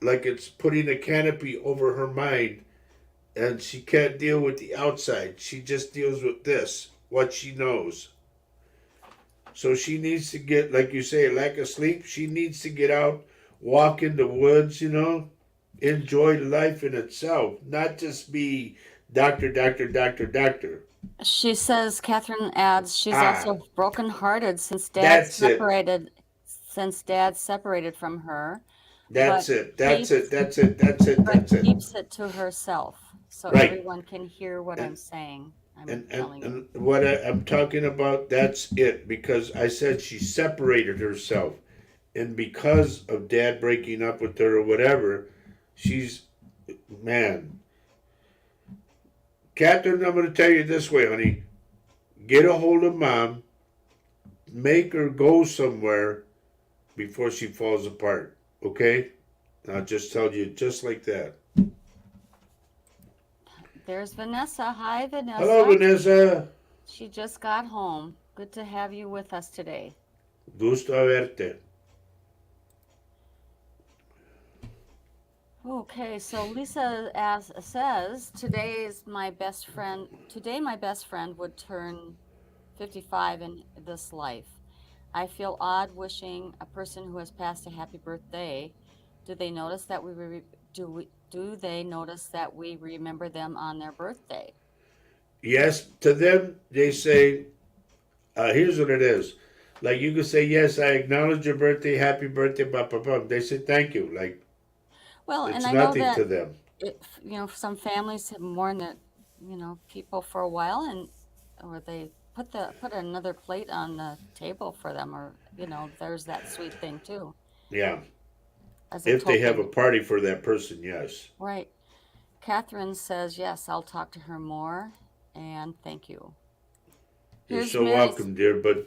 Like it's putting a canopy over her mind. And she can't deal with the outside. She just deals with this, what she knows. So she needs to get, like you say, lack of sleep. She needs to get out, walk in the woods, enjoy life in itself, not just be doctor. She says, Catherine adds, she's Ah, also brokenhearted that's it. since dad separated from her, but That's it. That's it. keeps That's it. That's it. but That's it. keeps it to herself so Right. everyone can hear what I'm And saying. I'm and and, telling you. and what I'm talking about, that's it. Because I said she separated herself, and because of dad breaking up with her or whatever, she's man. Catherine, I'm going to tell you this way, honey. Get a hold of mom. Make her go somewhere before she falls apart. Okay? I'll just tell you just like that. There's Vanessa. Hi, Hello, Vanessa. Vanessa. She just got home. Good to have you with us today. Gusto a verte. Okay, so Lisa says, today my best friend would turn 55 in this life. I feel odd wishing a person who has passed a happy birthday. Do they notice that do they notice that we remember them on their birthday? Yes, to them, they say, here's what it is. Like you could say, yes, I acknowledge your birthday, happy birthday, blah, blah, blah. They say thank you. Like Well, and it's I know nothing that to them. some families have mourned that, people for a while, and or they put another plate on the table for them, or there's that sweet thing too, Yeah. as a If they have a token. party for that person, yes. Right. Catherine says, yes, I'll talk to her more, and thank you. You're Here's so Mary's. welcome, dear, but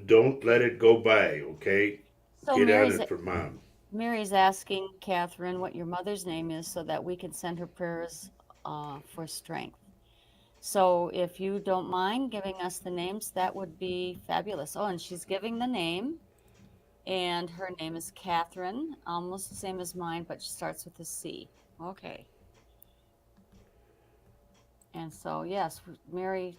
don't let it go by, okay? So Get on Mary's it for mom. Mary's asking Catherine what your mother's name is so that we can send her prayers for strength. So if you don't mind giving us the names, that would be fabulous. Oh, and she's giving the name, and her name is Catherine, almost the same as mine, but she starts with a C. Okay. And so, yes, Mary,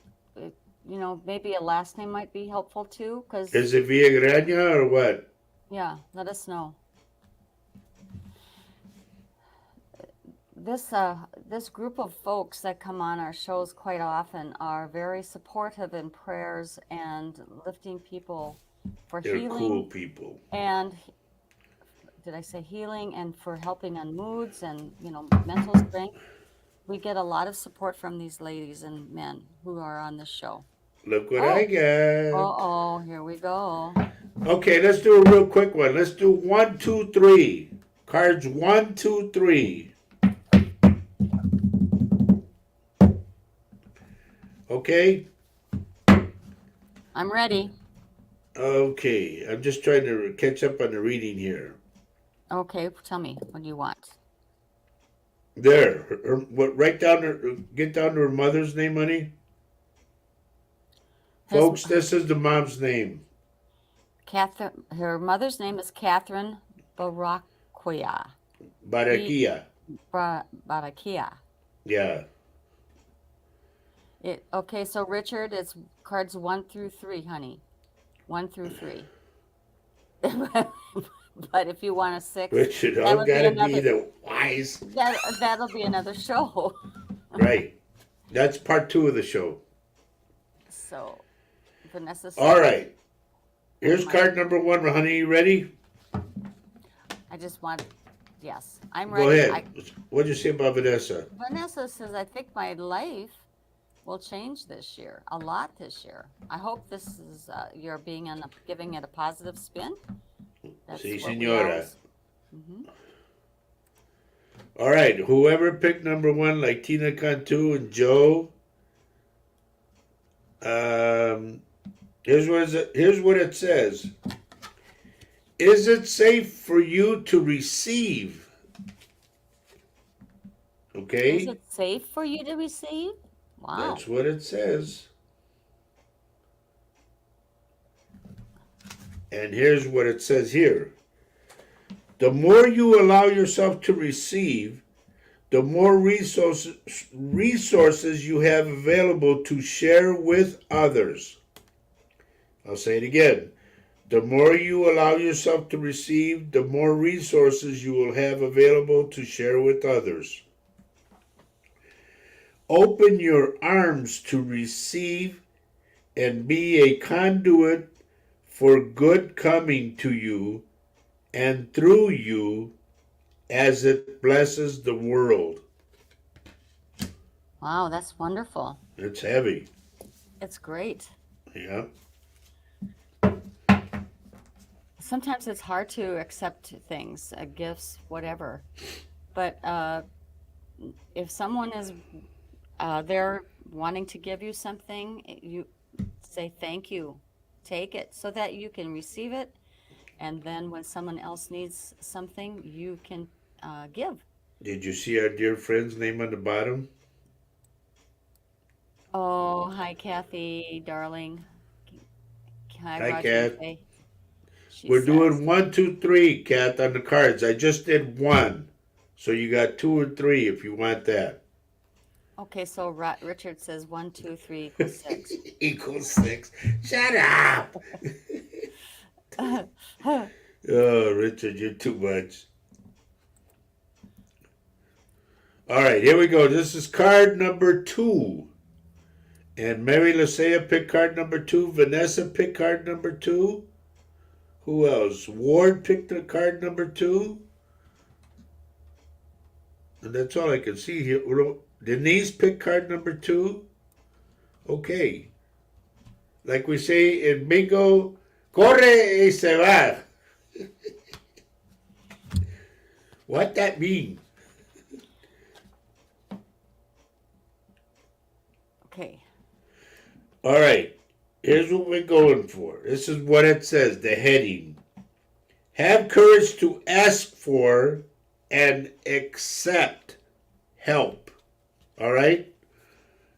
maybe a last name might be helpful too, because, Is it Villagrana or what? yeah, let us know. This group of folks that come on our shows quite often are very supportive in prayers and lifting people for They're cool healing people. and did I say healing and for helping on moods and mental strength. We get a lot of support from these ladies and men who are on this show. Look what I Oh, got. here we go. Okay, let's do a real quick one. Let's do 1, 2, 3. Cards 1, 2, 3. Okay? I'm ready. Okay. I'm just trying to catch up on the reading here. Okay, tell me, what do you want? There. What? Write down her. Get down to her mother's name, honey. His Folks, this is the mom's name. Catherine. Her mother's name is Catherine Barakia. Barakia. Barakia. Yeah. Okay, so Richard, it's cards 1 through 3, honey. 1 through 3. But if you want a 6, Richard, that all would be gotta be another the wise. that'll be another show. Right. That's part 2 of the show. So Vanessa All said, right. Here's card number 1, honey. You ready? I just want, yes, I'm Go ready. ahead. What'd you say about Vanessa? Vanessa says, I think my life will change this year, a lot this year. I hope this is you're giving it a positive spin. That's Si, what we senora. always. Mhm. All right. Whoever picked number 1, like Tina Cantu and Joe. Here's what it says. Is it safe for you to receive? Okay. Is it safe for you to receive? Wow. That's what it says. And here's what it says here. The more you allow yourself to receive, the more resources you have available to share with others. I'll say it again. The more you allow yourself to receive, the more resources you will have available to share with others. Open your arms to receive and be a conduit for good coming to you and through you as it blesses the world. Wow, that's wonderful. It's heavy. It's great. Yeah. Sometimes it's hard to accept things, gifts, whatever. But if someone is they're wanting to give you something, you say thank you. Take it so that you can receive it. And then when someone else needs something, you can give. Did you see our dear friend's name on the bottom? Oh, hi, Kathy, darling. Hi, Hi, Roger and Kat. Faye. She We're says, doing 1, 2, 3, Kat, on the cards. I just did 1. So you got 2 or 3 if you want that. okay, so Richard says 1, 2, 3 equals 6. Equals 6. Shut up. Oh, Richard, you're too much. All right, here we go. This is card number 2. And Mary Lasea picked card number 2. Vanessa picked card number 2. Who else? Ward picked the card number 2. And that's all I can see here. Denise picked card number 2. Okay. Like we say in bingo, corre y se va. What that mean? Okay. All right. Here's what we're going for. This is what it says, the heading. Have courage to ask for and accept help. All right?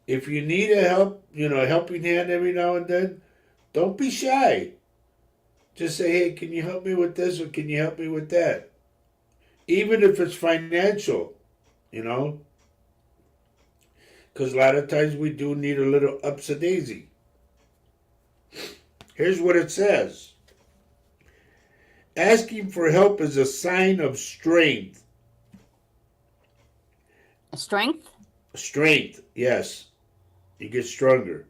If you need a helping hand every now and then, don't be shy. Just say, hey, can you help me with this or can you help me with that? Even if it's financial, you know, because a lot of times we do need a little upsy daisy. Here's what it says. Asking for help is a sign of strength. Strength? Strength, yes. You get stronger.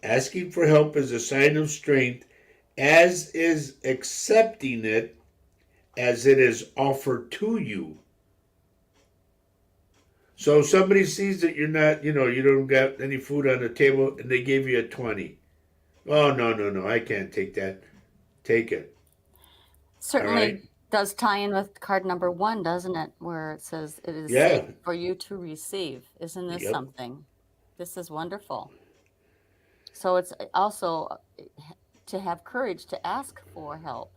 Asking for help is a sign of strength, as is accepting it as it is offered to you. So if somebody sees that you're not, you don't got any food on the table and they gave you a 20. Oh, no, I can't take that. Take it. All Certainly right? does tie in with card number 1, doesn't it? Where it says it is safe Yeah. for you to receive. Isn't this Yep. something? This is wonderful. So it's also to have courage to ask for help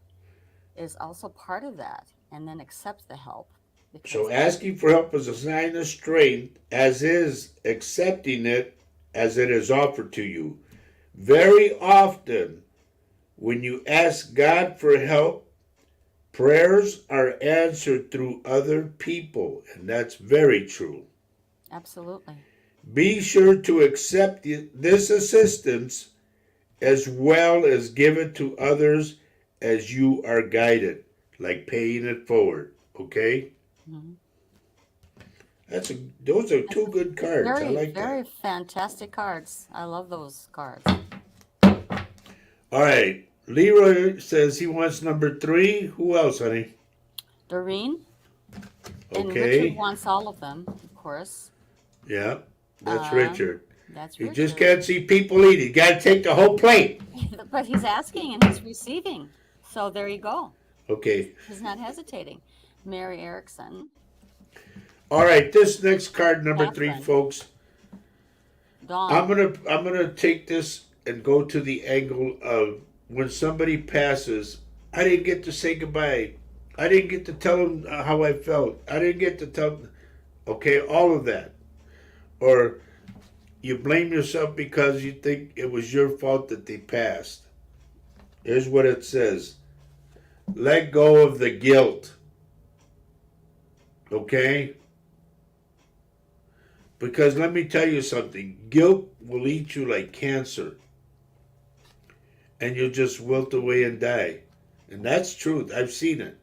is also part of that, and then accept the help So because asking for help is a sign of strength, as is accepting it as it is offered to you. Very often, when you ask God for help, prayers are answered through other people, and that's very true. absolutely. Be sure to accept this assistance as well as give it to others as you are guided, like paying it forward. Okay? Mhm. Those are That's two good cards. I very, like that. very fantastic cards. I love those cards. All right. Leroy says he wants number 3. Who else, honey? Doreen and Richard Okay. wants all of them, of course. Yeah, that's Um, Richard. that's He just Richard. can't see people eat. He got to take the whole plate. But he's asking and he's receiving. So there you go. Okay. He's not hesitating. Mary Erickson, All right. This next card, number 3, Catherine, folks. I'm Dawn. gonna I'm gonna take this and go to the angle of when somebody passes. I didn't get to say goodbye. I didn't get to tell them how I felt. I didn't get to tell. Okay, all of that. Or you blame yourself because you think it was your fault that they passed. Here's what it says. Let go of the guilt. Okay? Because let me tell you something. Guilt will eat you like cancer. And you'll just wilt away and die. And that's truth. I've seen it.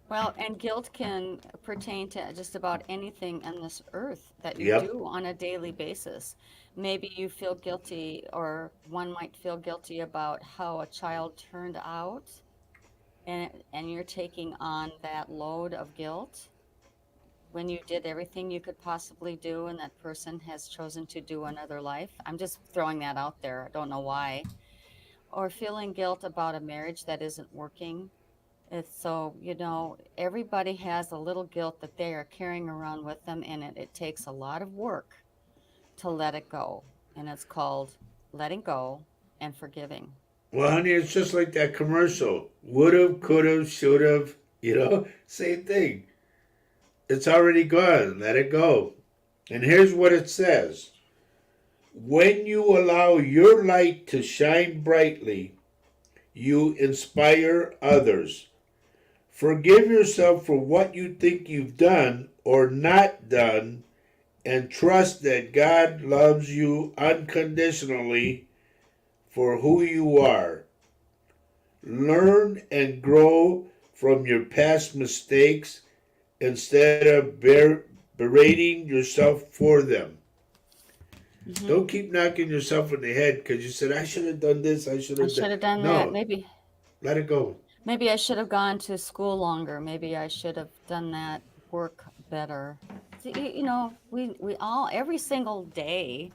Well, and guilt can pertain to just about anything on this earth that you Yep. do on a daily basis. Maybe you feel guilty, or one might feel guilty about how a child turned out, and you're taking on that load of guilt when you did everything you could possibly do, and that person has chosen to do another life. I'm just throwing that out there. I don't know why. Or feeling guilt about a marriage that isn't working. It's so, everybody has a little guilt that they are carrying around with them, and it takes a lot of work to let it go. And it's called letting go and forgiving. Well, honey, it's just like that commercial. Would've, Mhm. could've, should've, same thing. It's already gone. Let it go. And here's what it says. When you allow your light to shine brightly, you inspire others. Forgive yourself for what you think you've done or not done, and trust that God loves you unconditionally for who you are. Learn and grow from your past mistakes instead of berating yourself for them. Hmm. Don't keep knocking yourself in the head because you said, I should have done this, I should I have done. should have done that. No, Maybe let it go. maybe I should have gone to school longer. Maybe I should have done that work better. See, you know, we all, every single day,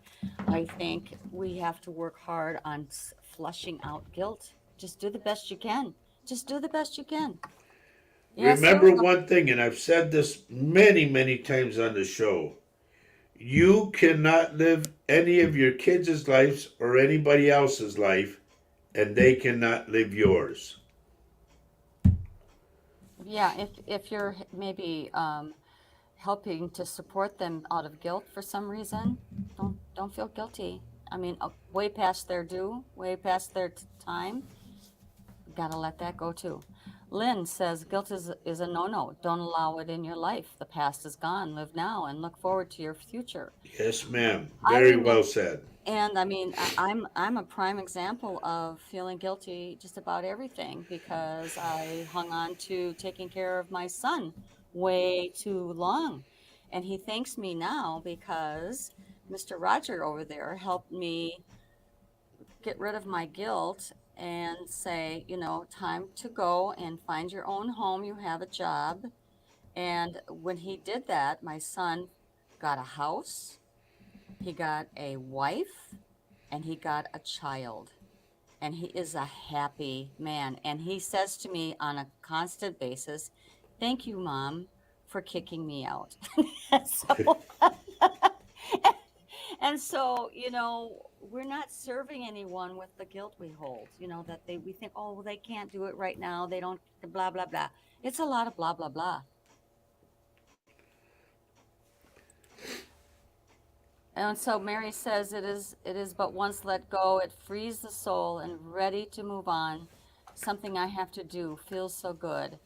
I think we have to work hard on flushing out guilt. Just do the best you can. Just do the best you can. Yes, sir. Remember one thing, and I've said this many, many times on the show. You cannot live any of your kids' lives or anybody else's life, and they cannot live yours. Yeah, if you're maybe helping to support them out of guilt for some reason, don't feel guilty. I mean, way past their due, way past their time. Gotta let that go too. Lynn says guilt is a no-no. Don't allow it in your life. The past is gone. Live now and look forward to your future. Yes, ma'am. I Very remember, well said. and I mean, I'm a prime example of feeling guilty just about everything because I hung on to taking care of my son way too long. And he thanks me now because Mr. Roger over there helped me get rid of my guilt and say, you know, time to go and find your own home. You have a job. And when he did that, my son got a house, he got a wife, and he got a child. And he is a happy man. And he says to me on a constant basis, thank you, Mom, for kicking me out. So and so, you know, we're not serving anyone with the guilt we hold, you know, that we think, oh, well, they can't do it right now. They don't, blah, blah, blah. It's a lot of blah, blah, blah. And so Mary says it is but once let go, it frees the soul and ready to move on. Something I have to do feels so good.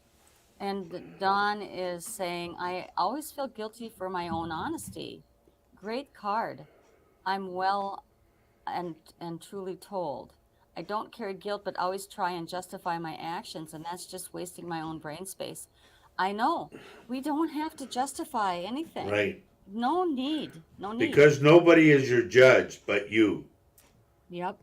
And Dawn is saying, I always feel guilty for my own honesty. Great card. I'm well and truly told. I don't carry guilt, but always try and justify my actions, and that's just wasting my own brain space. I know. We don't have to justify anything. Right. No need. No need. Because nobody is your judge but you. Yep.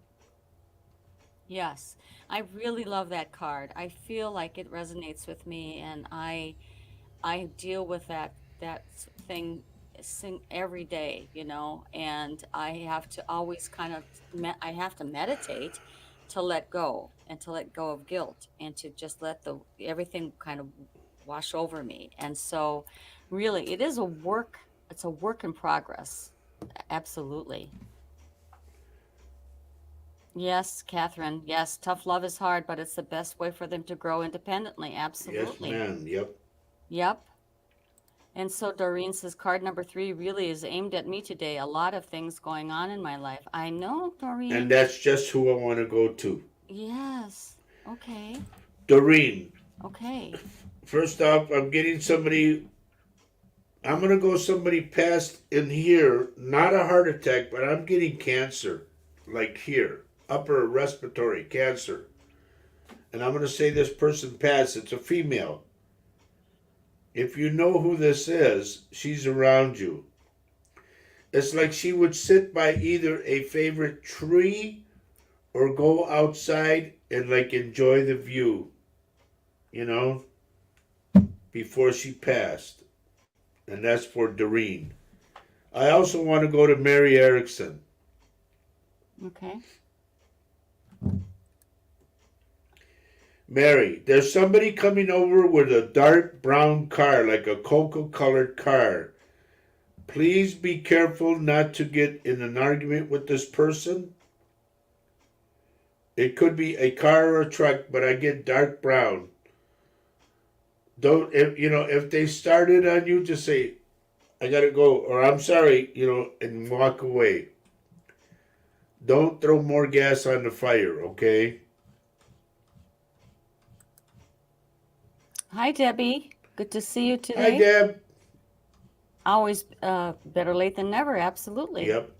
Yes. I really love that card. I feel like it resonates with me, and I deal with that thing every day, you know, and I have to always kind of I have to meditate to let go and to let go of guilt and to just let the everything kind of wash over me. And so really it is a work, it's a work in progress. Absolutely. Yes, Catherine. Yes, tough love is hard, but it's the best way for them to grow independently. Yes, Absolutely. ma'am. Yep. Yep. And so Doreen says card number 3 really is aimed at me today. A lot of things going on in my life. I know, And Doreen. that's just who I want to go to. Yes. Okay. Doreen, Okay. first off, I'm getting somebody. I'm going to go somebody passed in here, not a heart attack, but I'm getting cancer. Like here, upper respiratory cancer. And I'm going to say this person passed. It's a female. If you know who this is, she's around you. It's like she would sit by either a favorite tree or go outside and like enjoy the view, you know, before she passed. And that's for Doreen. I also want to go to Mary Erickson. Okay. Mary, there's somebody coming over with a dark brown car, like a cocoa colored car. Please be careful not to get in an argument with this person. It could be a car or a truck, but I get dark brown. Don't, if you know, if they started on you, just say, I gotta go, or I'm sorry, you know, and walk away. Don't throw more gas on the fire, okay? Hi, Debbie. Good to see you Hi, today. Deb. Always better late than never. Absolutely. Yep.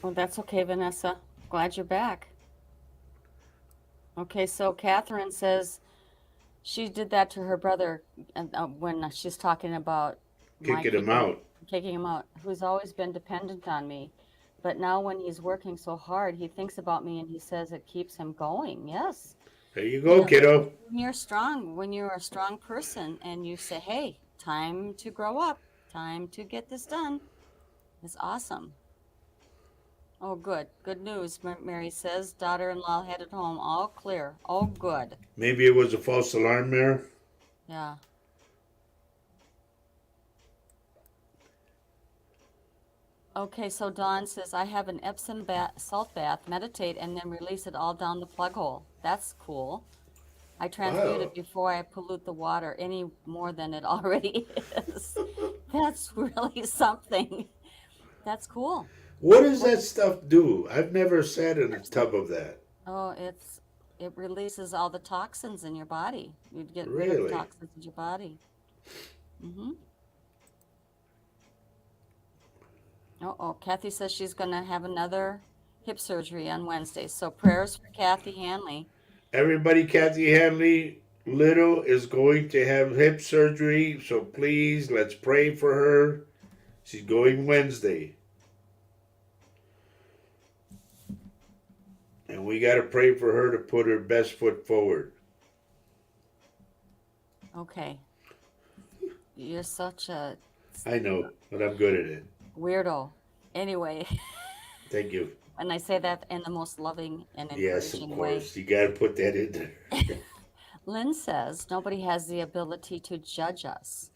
Well, that's okay, Vanessa. Glad you're back. Okay, so Catherine says she did that to her brother when she's talking about my Kicking him out. kicking him out, who's always been dependent on me. But now when he's working so hard, he thinks about me and he says it keeps him going. Yes. There you You go, know, kiddo. when you're strong, when you're a strong person and you say, hey, time to grow up, time to get this done, it's awesome. Oh, good. Good news, Mary says. Daughter-in-law headed home. All clear. Oh, good. Maybe it was a false alarm there. Yeah. Okay, so Dawn says, I have an Epsom salt bath, meditate, and then release it all down the plug hole. That's cool. I transmute Wow. it before I pollute the water any more than it already is. That's really something. That's cool. What does What? that stuff do? I've never sat in a tub of that. Oh, it releases all the toxins in your body. You'd get rid of Really? toxins in your body. Mm-hmm. Oh, Kathy says she's gonna have another hip surgery on Wednesday. So prayers for Kathy Hanley. Everybody, Kathy Hanley Little is going to have hip surgery, so please let's pray for her. She's going Wednesday. And we got to pray for her to put her best foot forward. Okay. You're such a I know, but I'm good at it. weirdo. Anyway, Thank you. and I say that in the most loving and Yes, of encouraging way. course. You got to put that in there. Lynn says nobody has the ability to judge us.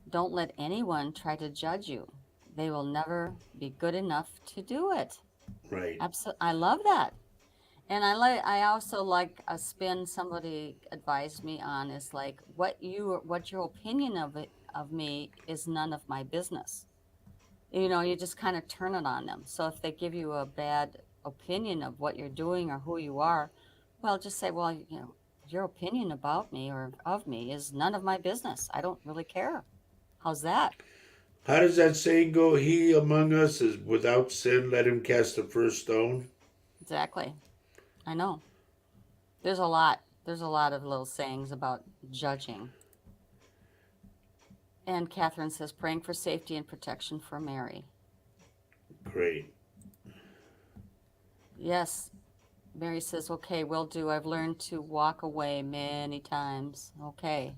Don't let anyone try to judge you. They will never be good enough to do it. Right. Absolutely. I love that. And I also like a spin somebody advised me on is like what your opinion of me is none of my business. You know, you just kind of turn it on them. So if they give you a bad opinion of what you're doing or who you are, well, just say, well, you know, your opinion about me or of me is none of my business. I don't really care. How's that? How does that saying go? He among us is without sin, let him cast the first stone. Exactly. I know. There's a lot. There's a lot of little sayings about judging. And Catherine says, praying for safety and protection for Mary. Great. Yes, Mary says, okay, will do. I've learned to walk away many times. Okay.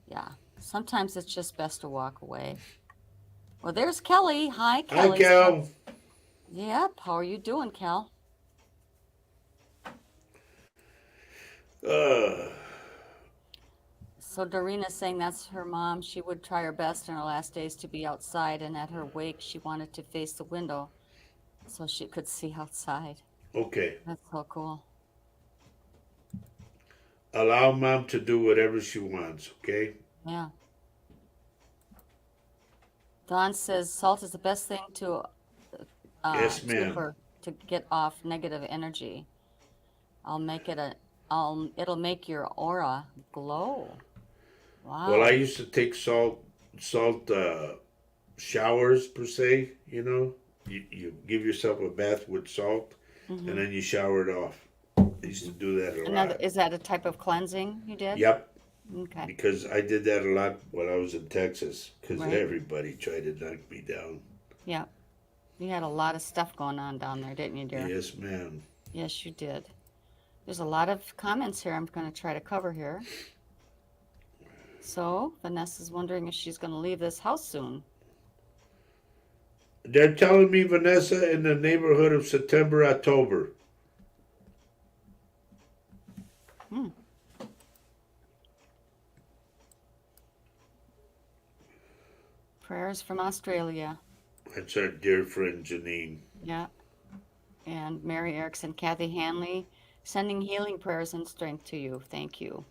Yeah. Sometimes it's just best to walk away. Well, there's Kelly. Hi, Hi, Kelly. Cal. Yep. How are you doing, Kel? Uh, So Doreena's saying that's her mom. She would try her best in her last days to be outside, and at her wake, she wanted to face the window so she could see outside. okay. That's so cool. Allow mom to do whatever she wants, okay? Yeah. Dawn says salt is the best thing Yes, to ma'am. for to get off negative energy. I'll make it a it'll make your aura glow. Well, I Wow. used to take salt showers per se. You give yourself a bath with salt, and Mm-hmm. then you shower it off. I used to do that a Another lot. is that a type of cleansing you did? Yep, Okay. because I did that a lot when I was in Texas. Because Right. everybody tried to knock me down. Yeah. You had a lot of stuff going on down there, didn't you, dear? Yes, ma'am. Yes, you did. There's a lot of comments here I'm going to try to cover here. So, Vanessa's wondering if she's going to leave this house soon. They're telling me, Vanessa, in the neighborhood of September, October. Hmm. Prayers from Australia. That's our dear friend Janine. Yeah. And Mary Erickson, Kathy Hanley, sending healing prayers and strength to you. Thank you.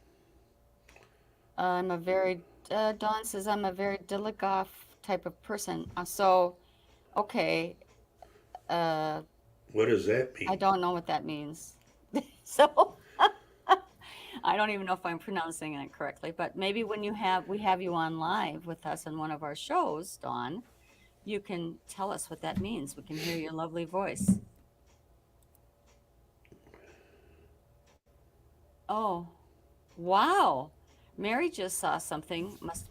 I'm a very, Dawn says, I'm a very Diligoff type of person. Okay, uh, What does that I mean? don't know what that means. So, I don't even know if I'm pronouncing it correctly, but maybe when we have you on live with us in one of our shows, Dawn, you can tell us what that means. We can hear your lovely voice. Oh, wow. Mary just saw something. Must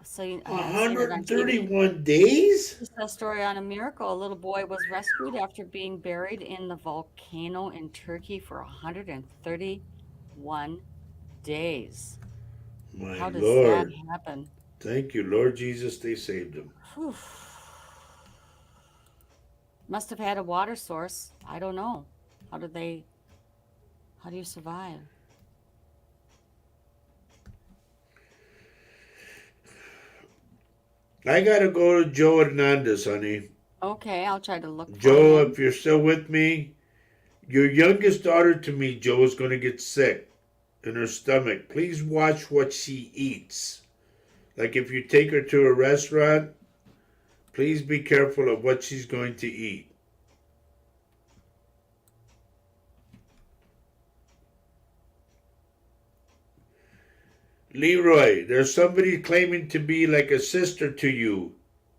So I've seen it on TV. 131 days? Just a story on a miracle. A little boy was rescued after being buried in the volcano in Turkey for 131 days. My How does that Lord. happen? Thank you, Lord Jesus, they saved him. Whew. Must have had a water source. I don't know. How did they, how do you survive? I gotta go to Joe Hernandez, honey. Okay, I'll try to look for Joe, him. if you're still with me, your youngest daughter to me, Joe, is gonna get sick in her stomach. Please watch what she eats. Like if you take her to a restaurant, please be careful of what she's going to eat. Leroy, there's somebody claiming to be like a sister to you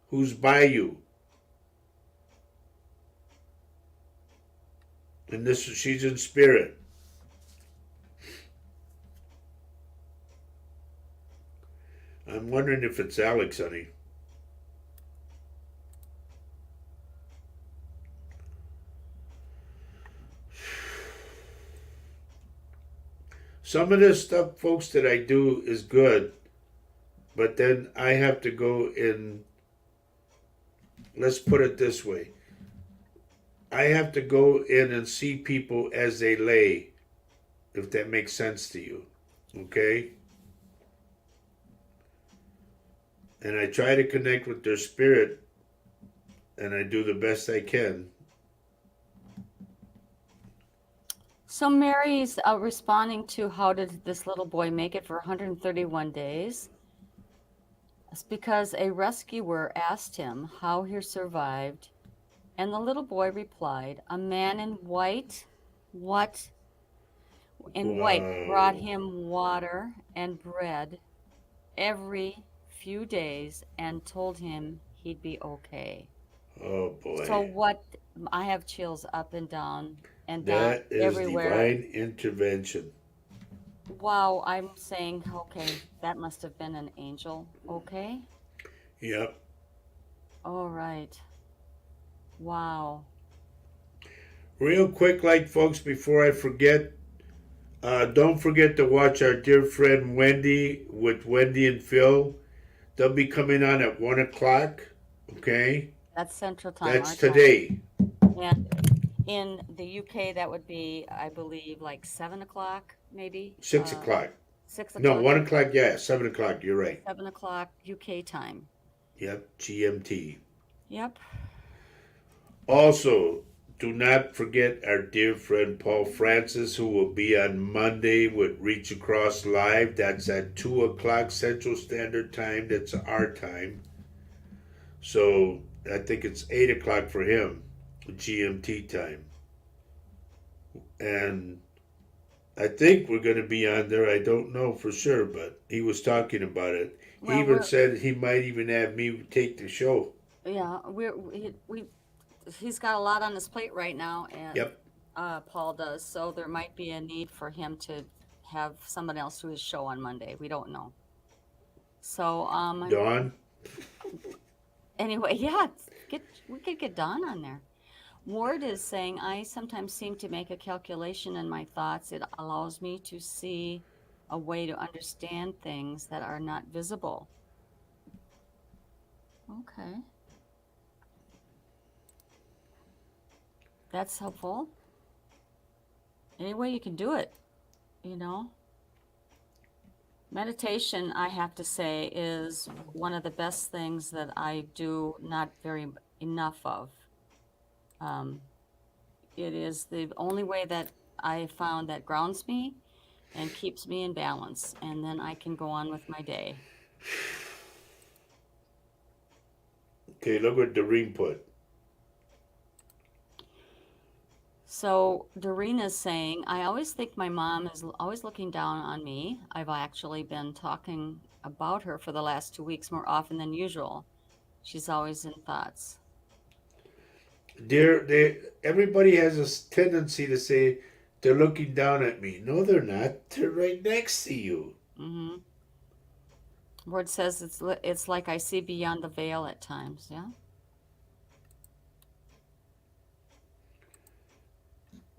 who's by you. And this she's in spirit. I'm wondering if it's Alex, honey. Some of this stuff, folks, that I do is good, but then I have to go in. Let's put it this way: I have to go in and see people as they lay, if that makes sense to you. Okay? And I try to connect with their spirit, and I do the best I can. So Mary's responding to how did this little boy make it for 131 days? It's because a rescuer asked him how he survived, and the little boy replied, "A man in white, what? In white brought Wow. him water and bread every few days and told him he'd be okay." Oh So boy. what? I have chills up and down That is everywhere. divine intervention. Wow, I'm saying, okay, that must have been an angel. Okay. Yep. All right. Wow. Real quick, like folks, before I forget, don't forget to watch our dear friend Wendy with Wendy and Phil. They'll be coming on at 1 o'clock. Okay, That's Central Time, that's our time. today. And in the UK, that would be, I believe, like 7 o'clock, maybe. 6 o'clock. Six No, o'clock, 1 o'clock. Yeah, 7 o'clock. You're right. 7 o'clock UK time. Yep, GMT. Yep. Also, do not forget our dear friend Paul Francis, who will be on Monday with Reach Across Live. That's at 2 o'clock Central Standard Time. That's our time. So I think it's 8 o'clock for him, GMT time. And I think we're going to be on there. I don't know for sure, but he was talking about it. He Well, even said he might even have me take the show. yeah, he's got a lot on his plate right now, and Yep. Paul does. So there might be a need for him to have someone else do his show on Monday. We don't know. So, Dawn? anyway, yeah, we could get Don on there. Ward is saying, I sometimes seem to make a calculation in my thoughts. It allows me to see a way to understand things that are not visible. Okay, that's helpful. Any way you can do it, you know. Meditation, I have to say, is one of the best things that I do not very enough of. Um, it is the only way that I found that grounds me and keeps me in balance, and then I can go on with my day. Okay, look what Doreen put. So Doreen is saying, I always think my mom is always looking down on me. I've actually been talking about her for the last 2 weeks more often than usual. She's always in thoughts. Everybody has a tendency to say they're looking down at me. No, they're not. They're right next to you. Mm-hmm. Word says it's like I see beyond the veil at times. Yeah.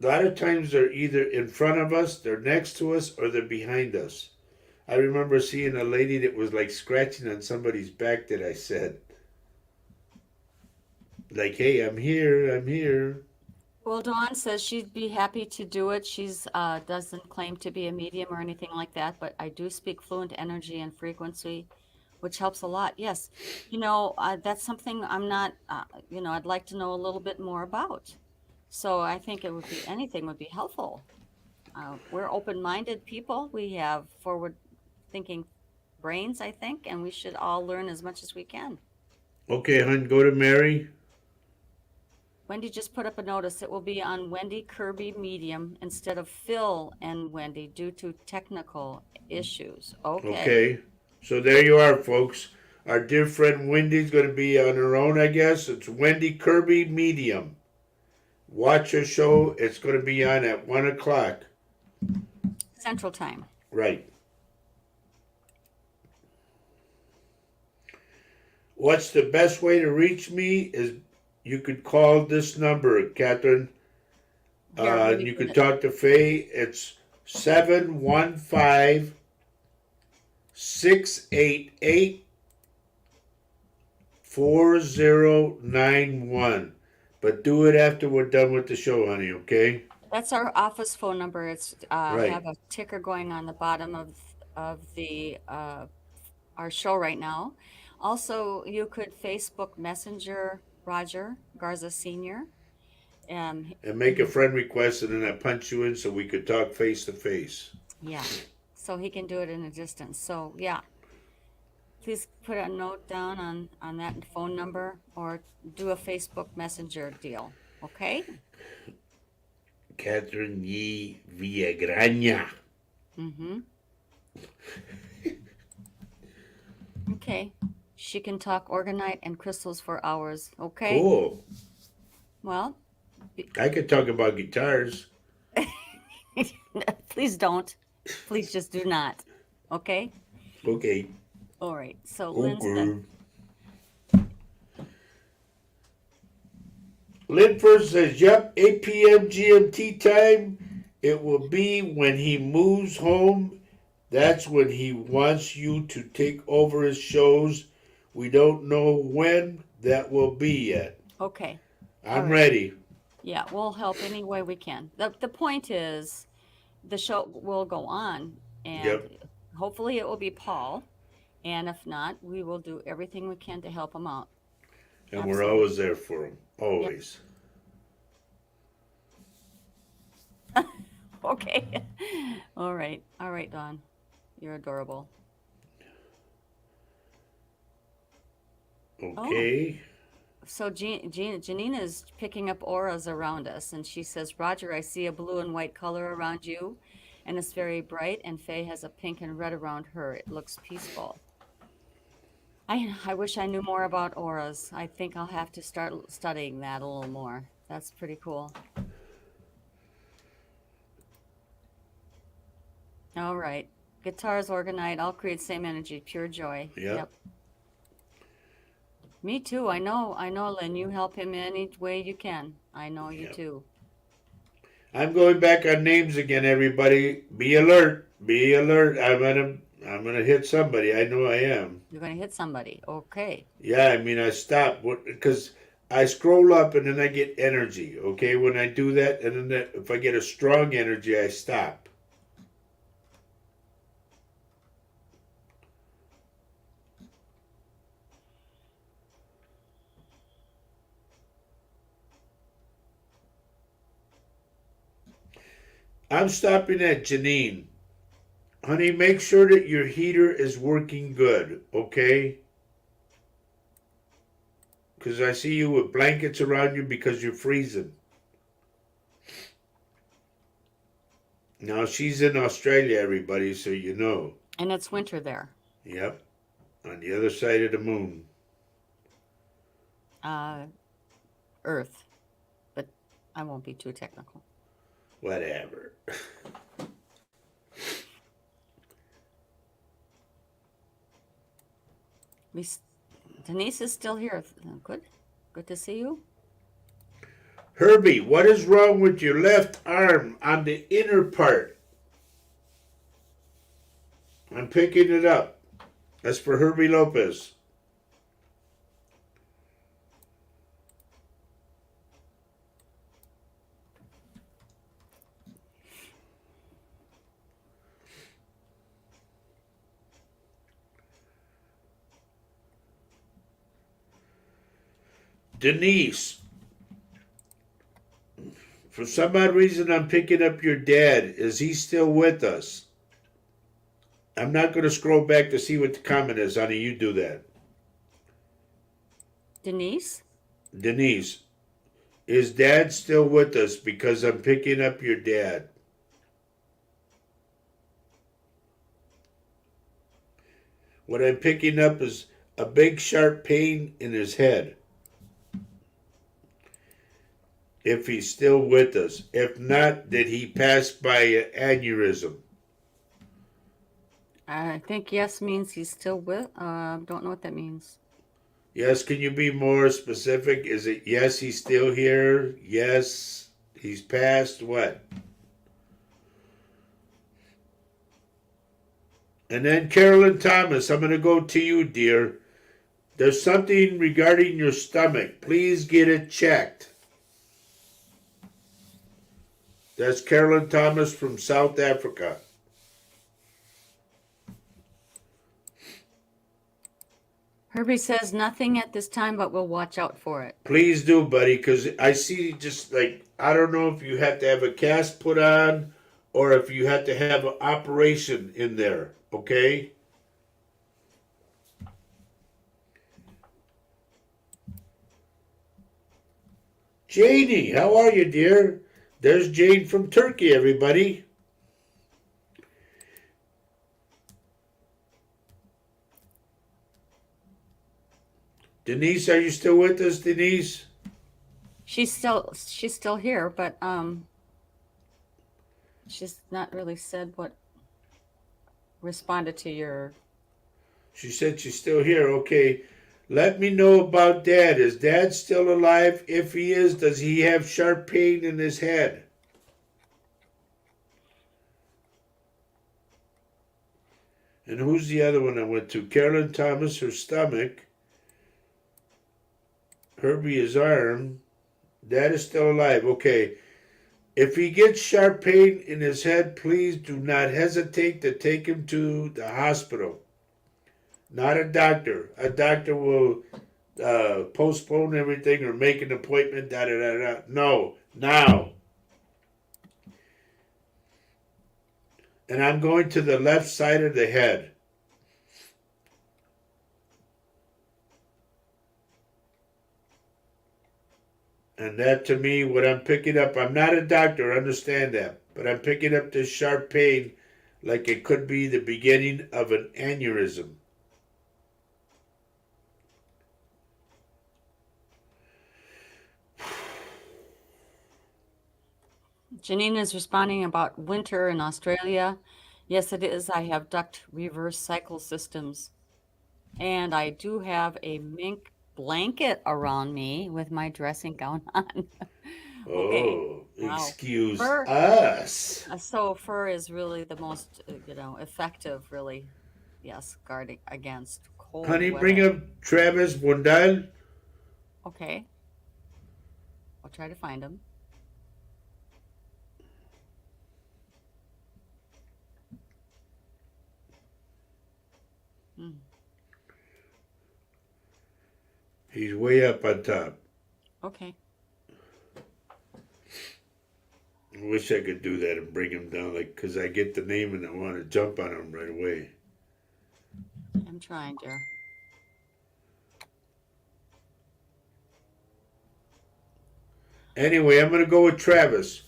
A lot of times they're either in front of us, they're next to us, or they're behind us. I remember seeing a lady that was like scratching on somebody's back that I said, like, hey, I'm here, I'm here. Well, Dawn says she'd be happy to do it. She's doesn't claim to be a medium or anything like that, but I do speak fluent energy and frequency, which helps a lot. Yes, that's something I'm not. I'd like to know a little bit more about. So I think it would be anything would be helpful. We're open-minded people. We have forward-thinking brains, I think, and we should all learn as much as we can. Okay, hun, go to Mary. Wendy just put up a notice. It will be on Wendy Kirby Medium instead of Phil and Wendy due to technical issues. Okay. Okay, so there you are, folks. Our dear friend Wendy's going to be on her own, I guess. It's Wendy Kirby Medium. Watch her show. It's going to be on at 1 o'clock. Central Time. Right. What's the best way to reach me is you could call this number, Catherine. Here, let me You get could it. talk to Faye. It's 715-688-4091. But do it after we're done with the show, honey, okay? That's our office phone number. It's Right. have a ticker going on the bottom of the our show right now. Also, you could Facebook Messenger Roger Garza Senior. And make a friend request and then I punch you in so we could talk face to face. Yeah, so he can do it in a distance. So yeah, please put a note down on that phone number or do a Facebook Messenger deal. Okay? Catherine Yee Villagrana. Mm-hmm. Okay. She can talk organite and crystals for hours. Okay? Cool. Well, I could talk about guitars. please don't. Please just do not. Okay? Okay. All right. So Lynn said, Okay. Linford says, yep, 8 p.m. GMT time. It will be when he moves home. That's when he wants you to take over his shows. We don't know when that will be yet. okay. All I'm right. ready. Yeah, we'll help any way we can. The point is the show will go on and Yep. hopefully it will be Paul. And if not, we will do everything we can to help him out. And we're Absolutely. always there for him. Yep. Always. Okay. All right. All right, Dawn. You're adorable. Oh, Okay. so Janine is picking up auras around us, and she says, Roger, I see a blue and white color around you, and it's very bright, and Faye has a pink and red around her. It looks peaceful. I wish I knew more about auras. I think I'll have to start studying that a little more. That's pretty cool. All right. Guitars organite, all create same energy, pure joy. Yep. Yep. Me too. I know, Lynn. You help him any way you can. I know you Yep. too. I'm going back on names again, everybody. Be alert. Be alert. I'm gonna hit somebody. I know I am. You're gonna hit somebody. Okay. Yeah, I mean I stop because I scroll up and then I get energy. Okay, when I do that, and then if I get a strong energy, I stop. I'm stopping at Janine. Honey, make sure that your heater is working good. Okay, because I see you with blankets around you because you're freezing. Now she's in Australia, everybody, so you know. And it's winter there. Yep, on the other side of the moon. Uh, Earth. But I won't be too technical. Whatever. Denise is still here. Good. Good to see you. Herbie, what is wrong with your left arm on the inner part? I'm picking it up. That's for Herbie Lopez. Denise, for some odd reason, I'm picking up your dad. Is he still with us? I'm not going to scroll back to see what the comment is, honey. You do that. Denise? Denise, is dad still with us? Because I'm picking up your dad. What I'm picking up is a big sharp pain in his head. If he's still with us. If not, did he pass by an aneurysm? I think yes means he's still with. Don't know what that means. Yes, can you be more specific? Is it yes, he's still here? Yes, he's passed? What? And then Carolyn Thomas, I'm going to go to you, dear. There's something regarding your stomach. Please get it checked. That's Carolyn Thomas from South Africa. Herbie says nothing at this time, but we'll watch out for it. Please do, buddy, because I see just like, I don't know if you have to have a cast put on or if you have to have an operation in there, okay? Janie, how are you, dear? There's Jane from Turkey, everybody. Denise, are you still with us, Denise? She's still here, but she's not really said what responded to your. She said she's still here. Okay. Let me know about Dad. Is Dad still alive? If he is, does he have sharp pain in his head? And who's the other one I went to? Carolyn Thomas, her stomach. Herbie, his arm. Dad is still alive. Okay. If he gets sharp pain in his head, please do not hesitate to take him to the hospital. Not a doctor. A doctor will postpone everything or make an appointment. Da da da da. No, now. And I'm going to the left side of the head. And that to me, what I'm picking up, I'm not a doctor, understand that, but I'm picking up this sharp pain like it could be the beginning of an aneurysm. Janine is responding about winter in Australia. Yes, it is. I have duct reverse cycle systems. And I do have a mink blanket around me with my dressing gown on. Okay. Oh, Wow. excuse Fur. us. So fur is really the most, effective, really, yes, guarding against cold Honey, weather. bring up Travis Bondal. Okay. I'll try to find him. Hmm. He's way up on top. Okay. I wish I could do that and bring him down, like, because I get the name and I want to jump on him right away. I'm trying, dear. Anyway, I'm going to go with Travis.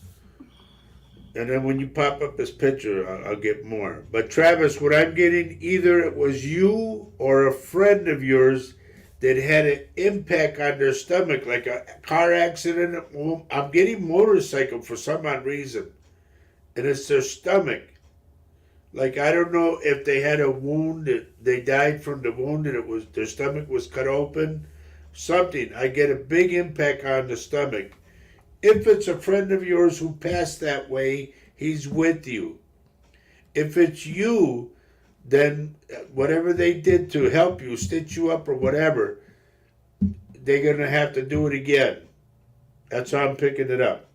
And then when you pop up his picture, I'll get more. But Travis, what I'm getting, either it was you or a friend of yours that had an impact on their stomach, like a car accident. I'm getting motorcycle for some odd reason. And it's their stomach. Like I don't know if they had a wound that they died from the wound that it was their stomach was cut open. Something. I get a big impact on the stomach. If it's a friend of yours who passed that way, he's with you. If it's you, then whatever they did to help you, stitch you up or whatever, they're gonna have to do it again. That's how I'm picking it up.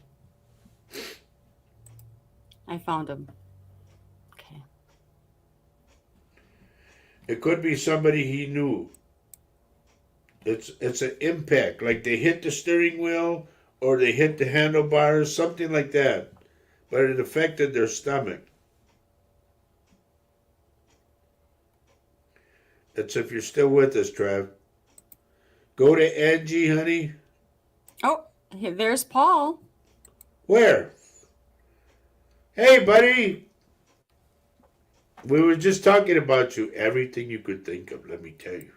I found him. Okay. It could be somebody he knew. It's an impact, like they hit the steering wheel or they hit the handlebars, something like that. But it affected their stomach. That's if you're still with us, Trev. Go to Angie, honey. Oh, there's Paul. Where? Hey, buddy. We were just talking about you. Everything you could think of, let me tell you.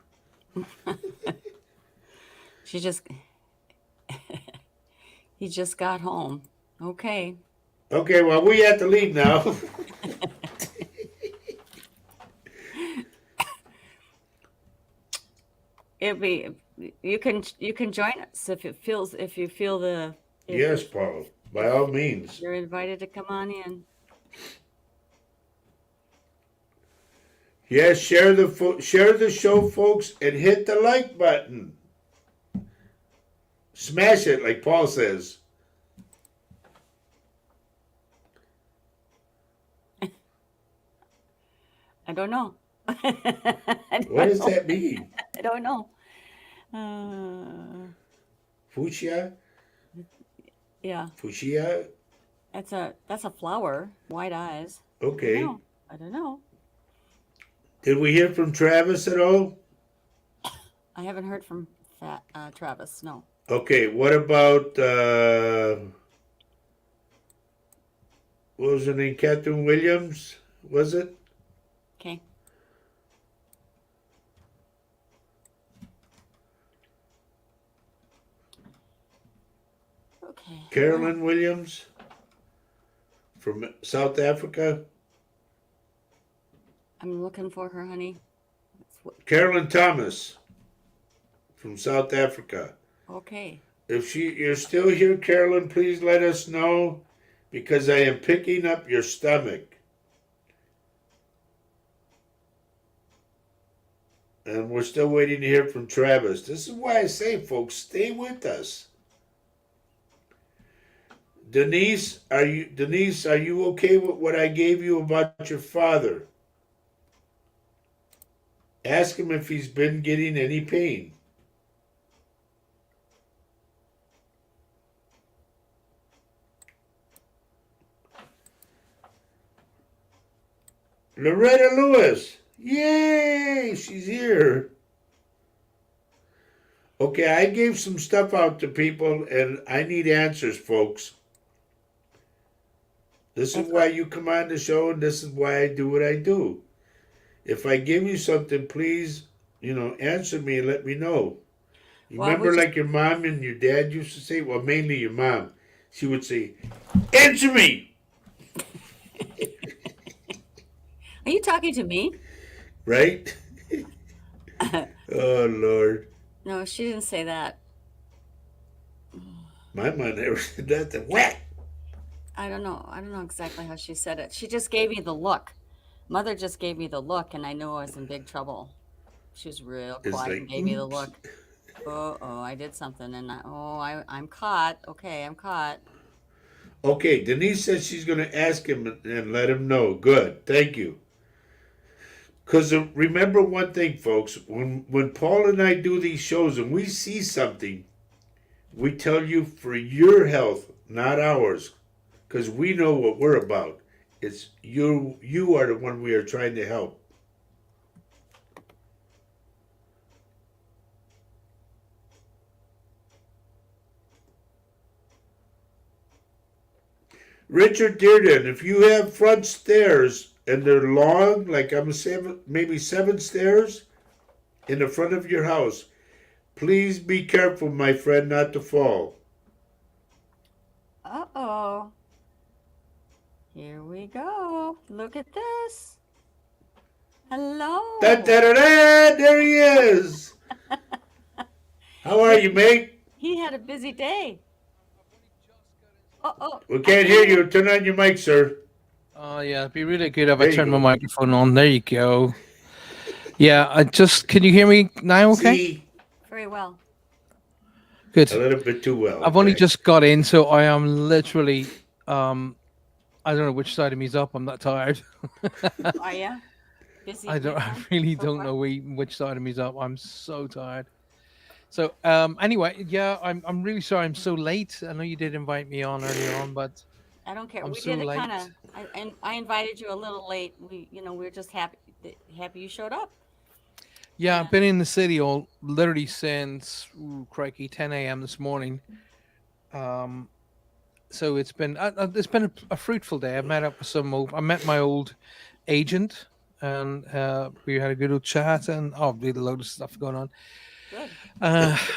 She just he just got home. Okay. Okay, well, we have to leave now. It'll be you can join us if you feel the Yes, Paul. By all means. you're invited to come on in. Yes, share the show, folks, and hit the like button. Smash it, like Paul says. I don't know. What does that mean? I don't know. Uh, Fuchsia? yeah, Fuchsia? that's a flower. White eyes. Okay. No, I don't know. Did we hear from Travis at all? I haven't heard from Travis. No. Okay, what about, what was her name? Catherine Williams? Was it? Okay. Okay. Carolyn Williams? From South Africa? I'm looking for her, honey. Carolyn Thomas from South Africa. Okay. If you're still here, Carolyn, please let us know because I am picking up your stomach. And we're still waiting to hear from Travis. This is why I say, folks, stay with us. Denise, are you okay with what I gave you about your father? Ask him if he's been getting any pain. Loretta Lewis. Yay! She's here. Okay, I gave some stuff out to people and I need answers, folks. This is why you come on the show and this is why I do what I do. If I give you something, please, answer me and let me know. You Well, remember like your mom and your dad used to say? Well, mainly your mom. She would say, answer me! Are you talking to me? Right? Oh, Lord. No, she didn't say that. My mom never said that. What? I don't know. I don't know exactly how she said it. She just gave me the look. Mother just gave me the look, and I knew I was in big trouble. She was real It's quiet like, and gave me the oops. look. I did something, and I'm caught. Okay, I'm caught. Okay, Denise says she's going to ask him and let him know. Good. Thank you. Because remember one thing, folks. When Paul and I do these shows and we see something, we tell you for your health, not ours. Because we know what we're about. It's you. You are the one we are trying to help. Richard Dearden, if you have front stairs and they're long, like maybe seven stairs in the front of your house, please be careful, my friend, not to fall. Uh-oh. Here we go. Look at this. Da, Hello. da, da, da, there he is. How are Yeah, you, mate? he had a busy day. Oh, We I can't can't hear hear. you. Turn on your mic, sir. Oh yeah, it'd be really good if I There you turned my go. microphone on. There you go. Yeah, I just can you hear me now? Okay, See, Very well. a good. little bit too well. I've only Okay. just got in, so I am literally I don't know which side of me's up. I'm not tired. Are you busy I don't. I weekend really so don't far? know which side of me's up. I'm so tired. So anyway, yeah, I'm really sorry. I'm so late. I know you did invite me on earlier on, but I don't care. I'm We so did it kind late. of. I invited you a little late. We're just happy you showed up. Yeah, I've And been in the city all literally since crikey 10 a.m. this morning. Um, so it's been a fruitful day. I met my old agent, and we had a good old chat, and we had a load of stuff going on. good.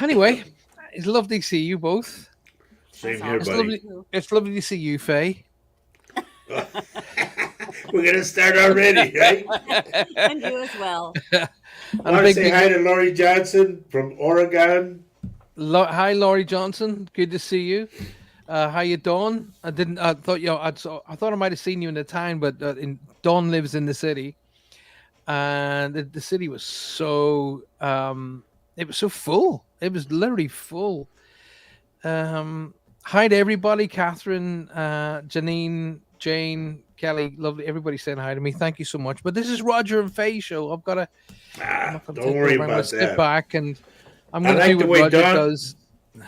Anyway, it's lovely to see you both. That's Same here, It's awesome buddy. lovely. too. It's lovely to see you, Faye. We're gonna start already, right? And you as well. And a Want to big, say big hi to Laurie Johnson from Oregon. hi, Laurie Johnson. Good to see you. How you doing? I didn't. I thought I thought I might have seen you in the town, but Dawn lives in the city, and the city was so it was so full. It was literally full. Hi to everybody, Catherine, Janine, Jane, Kelly, lovely. Everybody saying hi to me. Thank you so much. But this is Roger and Faye show. I'm not gonna Don't take worry over. I'm gonna about sit that. back and I'm I gonna do like the what way Roger does.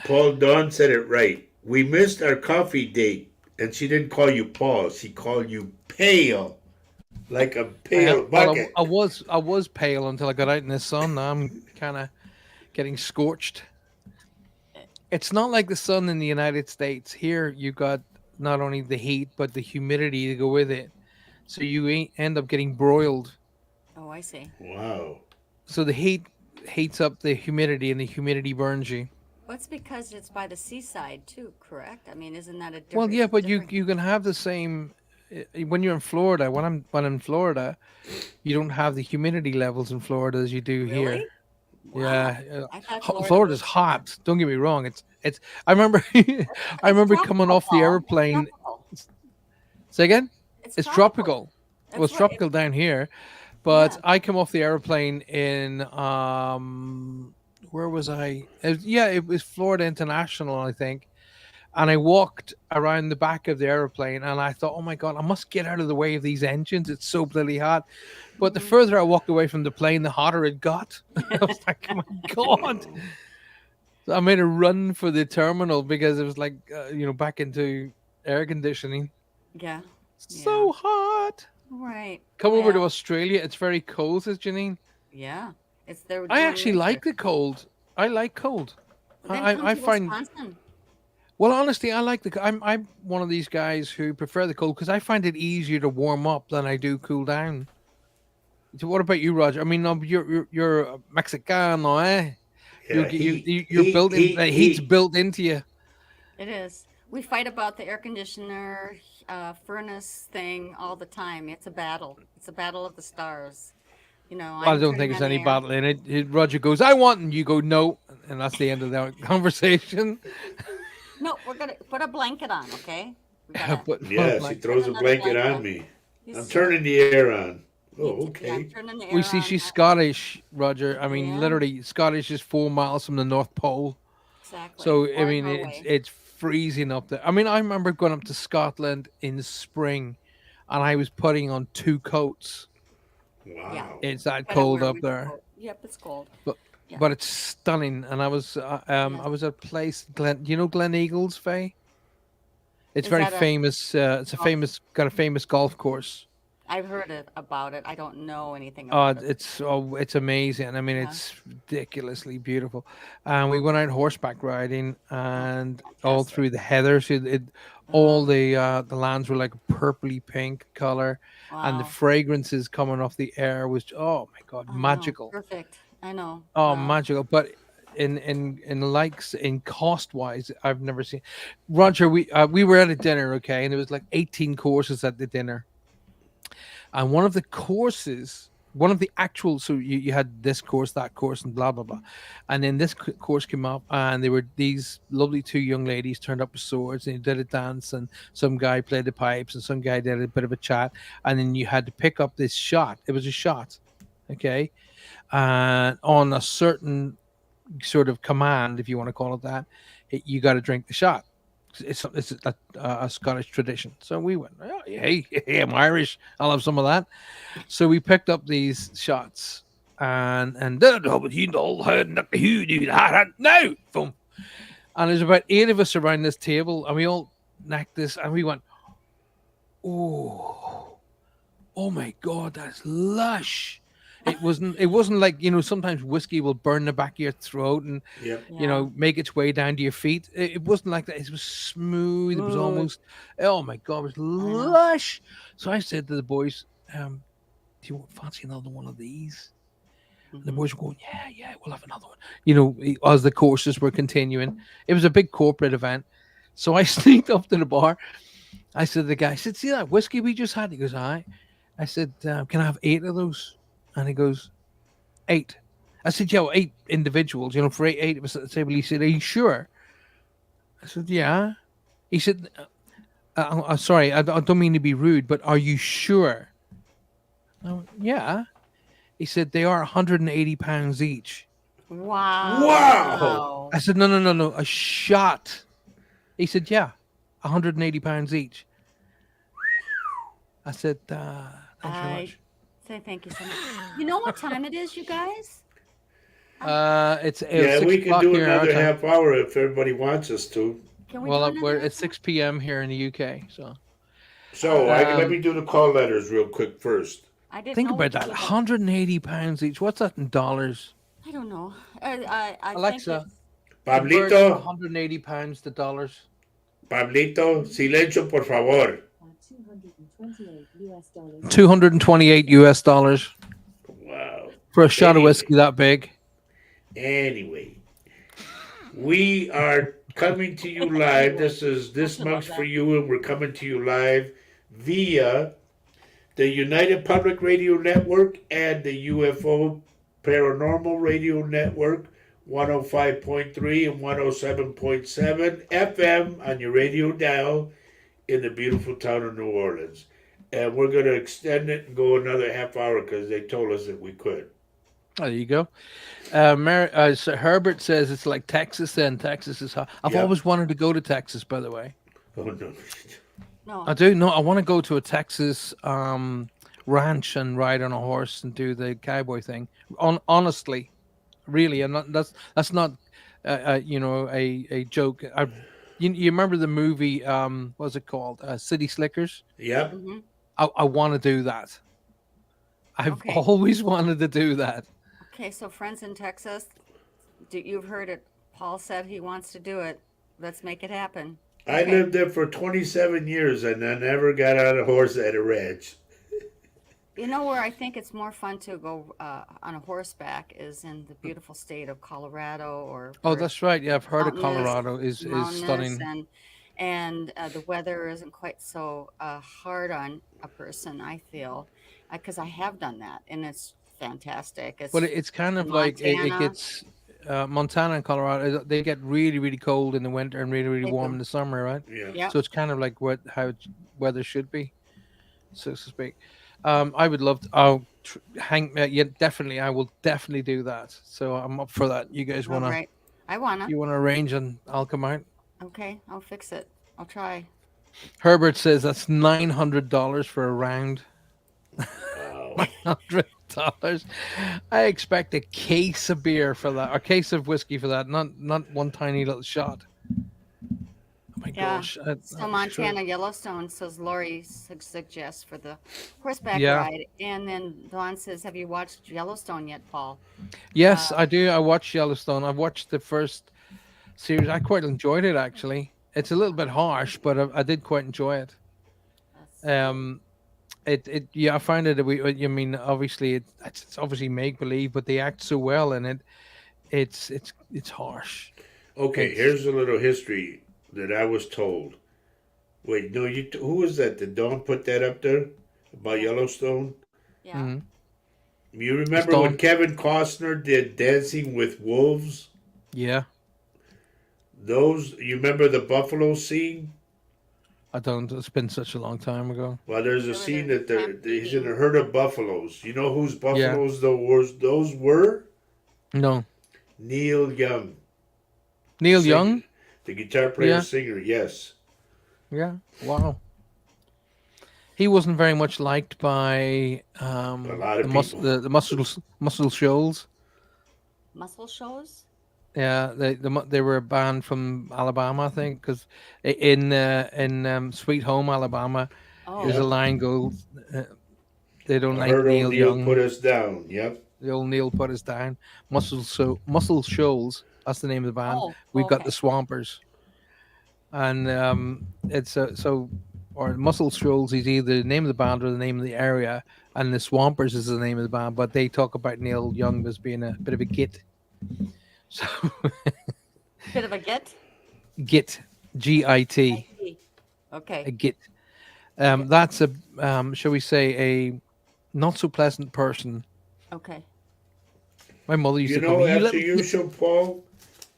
Dawn said it right. We missed our coffee date, and she didn't call you Paul. She called you pale, like a pale bucket. I was pale until I got out in the sun. Now I'm kind of getting scorched. It's not like the sun in the United States. Here you got not only the heat but the humidity to go with it, so end up getting broiled. Oh, I see. Wow. So the heat heats up the humidity, and the humidity burns you. Well, it's because it's by the seaside too, correct? I mean, isn't that a Well, different? yeah, It's a but different. you can have the same when you're in Florida. When I'm in Florida, you don't have the humidity levels in Florida as you do here. Really? Wow. Yeah, I thought Florida Florida's was different. hot. Don't get me wrong. It's. I remember. I It's remember coming tropical, off the Paul. It's airplane. tropical. Say again. It's It's tropical. tropical. Well, That's it's what it, tropical down here, but yeah. I come off the airplane in where was I? Yeah, it was Florida International, I think. And I walked around the back of the airplane, and I thought, oh my god, I must get out of the way of these engines. It's so bloody hot. But the Hmm. further I walked away from the plane, the hotter it got. I was like, oh my god. So I made a run for the terminal because it was like, back into air conditioning. Yeah. Yeah. So hot. Right. Come over to Well, Australia. It's very cold, says Janine. yeah. It's they're I doing actually winter. like the cold. I like cold. Then come I to find Wisconsin. well, honestly, I like I'm one of these guys who prefer the cold because I find it easier to warm up than I do cool down. So what about you, Roger? I mean, you're a Mexicano, eh? Yeah, heat, You're heat, built in. heat, Heat's heat. built into you. It is. We fight about the air conditioner furnace thing all the time. It's a battle. It's a battle of the stars. I I'm don't think turning there's on the any air. battle in it. Roger goes, "I want," and you go, "No," and that's the end of the conversation. No, we're gonna put a blanket on, okay? We gotta Yeah, she Like, put throws a another blanket blanket on on. me. I'm He's turning the air on. Oh, yeah, I'm okay. turning the we air see on. she's Scottish, Roger. I mean, Yeah, literally, Scottish is 4 miles from the North Pole. exactly. So I Or mean, Norway. it's freezing up there. I mean, I remember going up to Scotland in spring, and I was putting on two coats. Yeah, Wow. It's that gotta cold wear a up winter there, coat. Yep, it's cold. but Yeah, but it's stunning. And yeah. I was at a place, you know Glen Eagles, Faye. It's Is very that a famous. It's a golf? got a famous golf course. I've heard it about it. I don't know anything about it. It's amazing. I mean, Yeah. it's ridiculously beautiful. And we went out horseback riding, Oh, and all fantastic. through the heather. So all Oh, the lands were like a purpley pink color, and the wow. fragrances coming off the air was, oh my god, I know. magical. Perfect. I know. Oh, Wow. magical. But in likes in cost wise, I've never seen. Roger, we were at a dinner, okay, and there was like 18 courses at the dinner. And one of the courses, one of the actual, so you had this course, that course, and blah blah blah, and then this course came up, and there were these lovely two young ladies turned up with swords, and you did a dance, and some guy played the pipes, and some guy did a bit of a chat, and then you had to pick up this shot. It was a shot, okay, and on a certain sort of command, if you want to call it that, you got to drink the shot. It's a Scottish tradition. So we went, oh, hey, hey, I'm Irish. I'll have some of that. So we picked up these shots and no, boom. And there's about 8 of us around this table, and we all knacked this, and we went, oh, oh my god, that's lush. It wasn't like, sometimes whiskey will burn the back of your throat and Yep. Yeah. make its way down to your feet. It wasn't like that. It was smooth. It was almost, oh my god, it was know. lush. So I said to the boys, do you fancy another one of these? And the Mhm. boys were going, yeah, yeah, we'll have another one. As the courses were continuing, it was a big corporate event. So I sneaked up to the bar. I said to the guy, I said, see that whiskey we just had? He goes, aye. I said, can I have 8 of those? And he goes, 8. I said, yeah, well, 8 individuals, for 8 of us at the table. He said, are you sure? I said, yeah. He said, sorry, I don't mean to be rude, but are you sure? I went, yeah. He said, they are 180 pounds each. Wow. I said, no, a shot. He said, yeah, 180 pounds each. I said, thanks very I much. say thank you so much. You know what time it is, you guys? It's Yeah, 6 we can o'clock do here our another time. half hour if everybody wants us to. Can we do Well, another we're half at 6 p.m. here in the UK. So So let um, me do the call letters real quick first. I didn't think know we about could that. do that. 180 pounds each. What's that in dollars? I don't know. I think Alexa, it's convert Pablito, 180 pounds to dollars. Pablito, silencio por favor. $228 US Wow. for a shot of Anyway, whiskey that big. anyway, we are coming to you live. This is This Monk's for You, and we're coming to you live via the United Public Radio Network and the UFO Paranormal Radio Network, 105.3 and 107.7 FM on your radio dial in the beautiful town of New Orleans. And we're going to extend it and go another half hour because they told us that we could. Oh, there you go. So Herbert says it's like Texas. Then Texas is hot. I've Yep. always wanted to go to Texas. By the way, Oh, no. no. I do. No, I want to go to a Texas ranch and ride on a horse and do the cowboy thing. Honestly, really, I'm not. That's not. A joke. You remember the movie? What's it called? City Slickers. Yep. Hmm. I want to do that. I've Okay. always wanted to do that. Okay, so friends in Texas, you've heard it. Paul said he wants to do it. Let's make it happen. I Okay. lived there for 27 years and I never got on a horse at a ranch. You know where I think it's more fun to go on a horseback is in the beautiful state of Colorado or Oh, where it's that's right. Yeah, I've heard of mountainous, Colorado is mountainous, stunning. and the weather isn't quite so hard on a person. I feel because I have done that and it's fantastic. But It's it's kind of like it Montana. gets Montana and Colorado. They get really, really cold in the winter and really, really They warm do. in the summer, right? Yeah. Yep. So it's kind of like weather should be, so to speak. I would love to. Yeah, definitely. I will definitely do that. So I'm up for that. You guys All wanna right. I wanna. you wanna arrange and I'll come out. Okay, I'll fix it. I'll try. Herbert says that's $900 for a round. Wow. $100. I expect a case of beer for that, or a case of whiskey for that, not one tiny little shot. Oh my Yeah. gosh! So Montana Yellowstone says Lori suggests for the horseback Yeah. ride, and then Dawn says, "Have you watched Yellowstone yet, Paul?" Yes, I do. I watched Yellowstone. I've watched the first series. I quite enjoyed it actually. It's a little bit harsh, but I did quite enjoy it. That's Um, yeah, I find it. I mean, obviously, it's obviously make believe, but they act so well in it. It's harsh. Okay, It's here's a little history that I was told. Wait, no, who was that? Did Dawn put that up there? about Yeah. Yellowstone. Yeah. Mm-hmm. You It's remember when Dawn. Kevin Costner did Dancing with Wolves? Yeah, Those you remember the buffalo scene? I don't. It's been such a long time ago. Well, there's a They were scene the that he's in a stampeding. herd of buffaloes. You know whose Yeah. buffaloes those were? No. Neil Young, the Neil singer, Young. the guitar player Yeah. singer. Yes, Yeah. Wow. He wasn't very much liked by a lot of people. the Muscle Shoals. Muscle shows? Yeah, they were a band from Alabama, I think, because in Sweet Home Alabama, there's a Oh, Yep, line goes, they don't a like herd of Neil Neil put Young. us down. Yep. The old Neil put us down. Muscle Shoals. That's the name of the band. oh, We've got the okay. Swampers, and it's or Muscle Shoals is either the name of the band or the name of the area, and the Swampers is the name of the band. But they talk about Neil Young as being a bit of a git. So Bit of a get. git, I Git, see. a Okay. git. Okay. That's a shall we say a not so pleasant person. Okay. My mother used You to call know, me. You after little your git. show, Paul,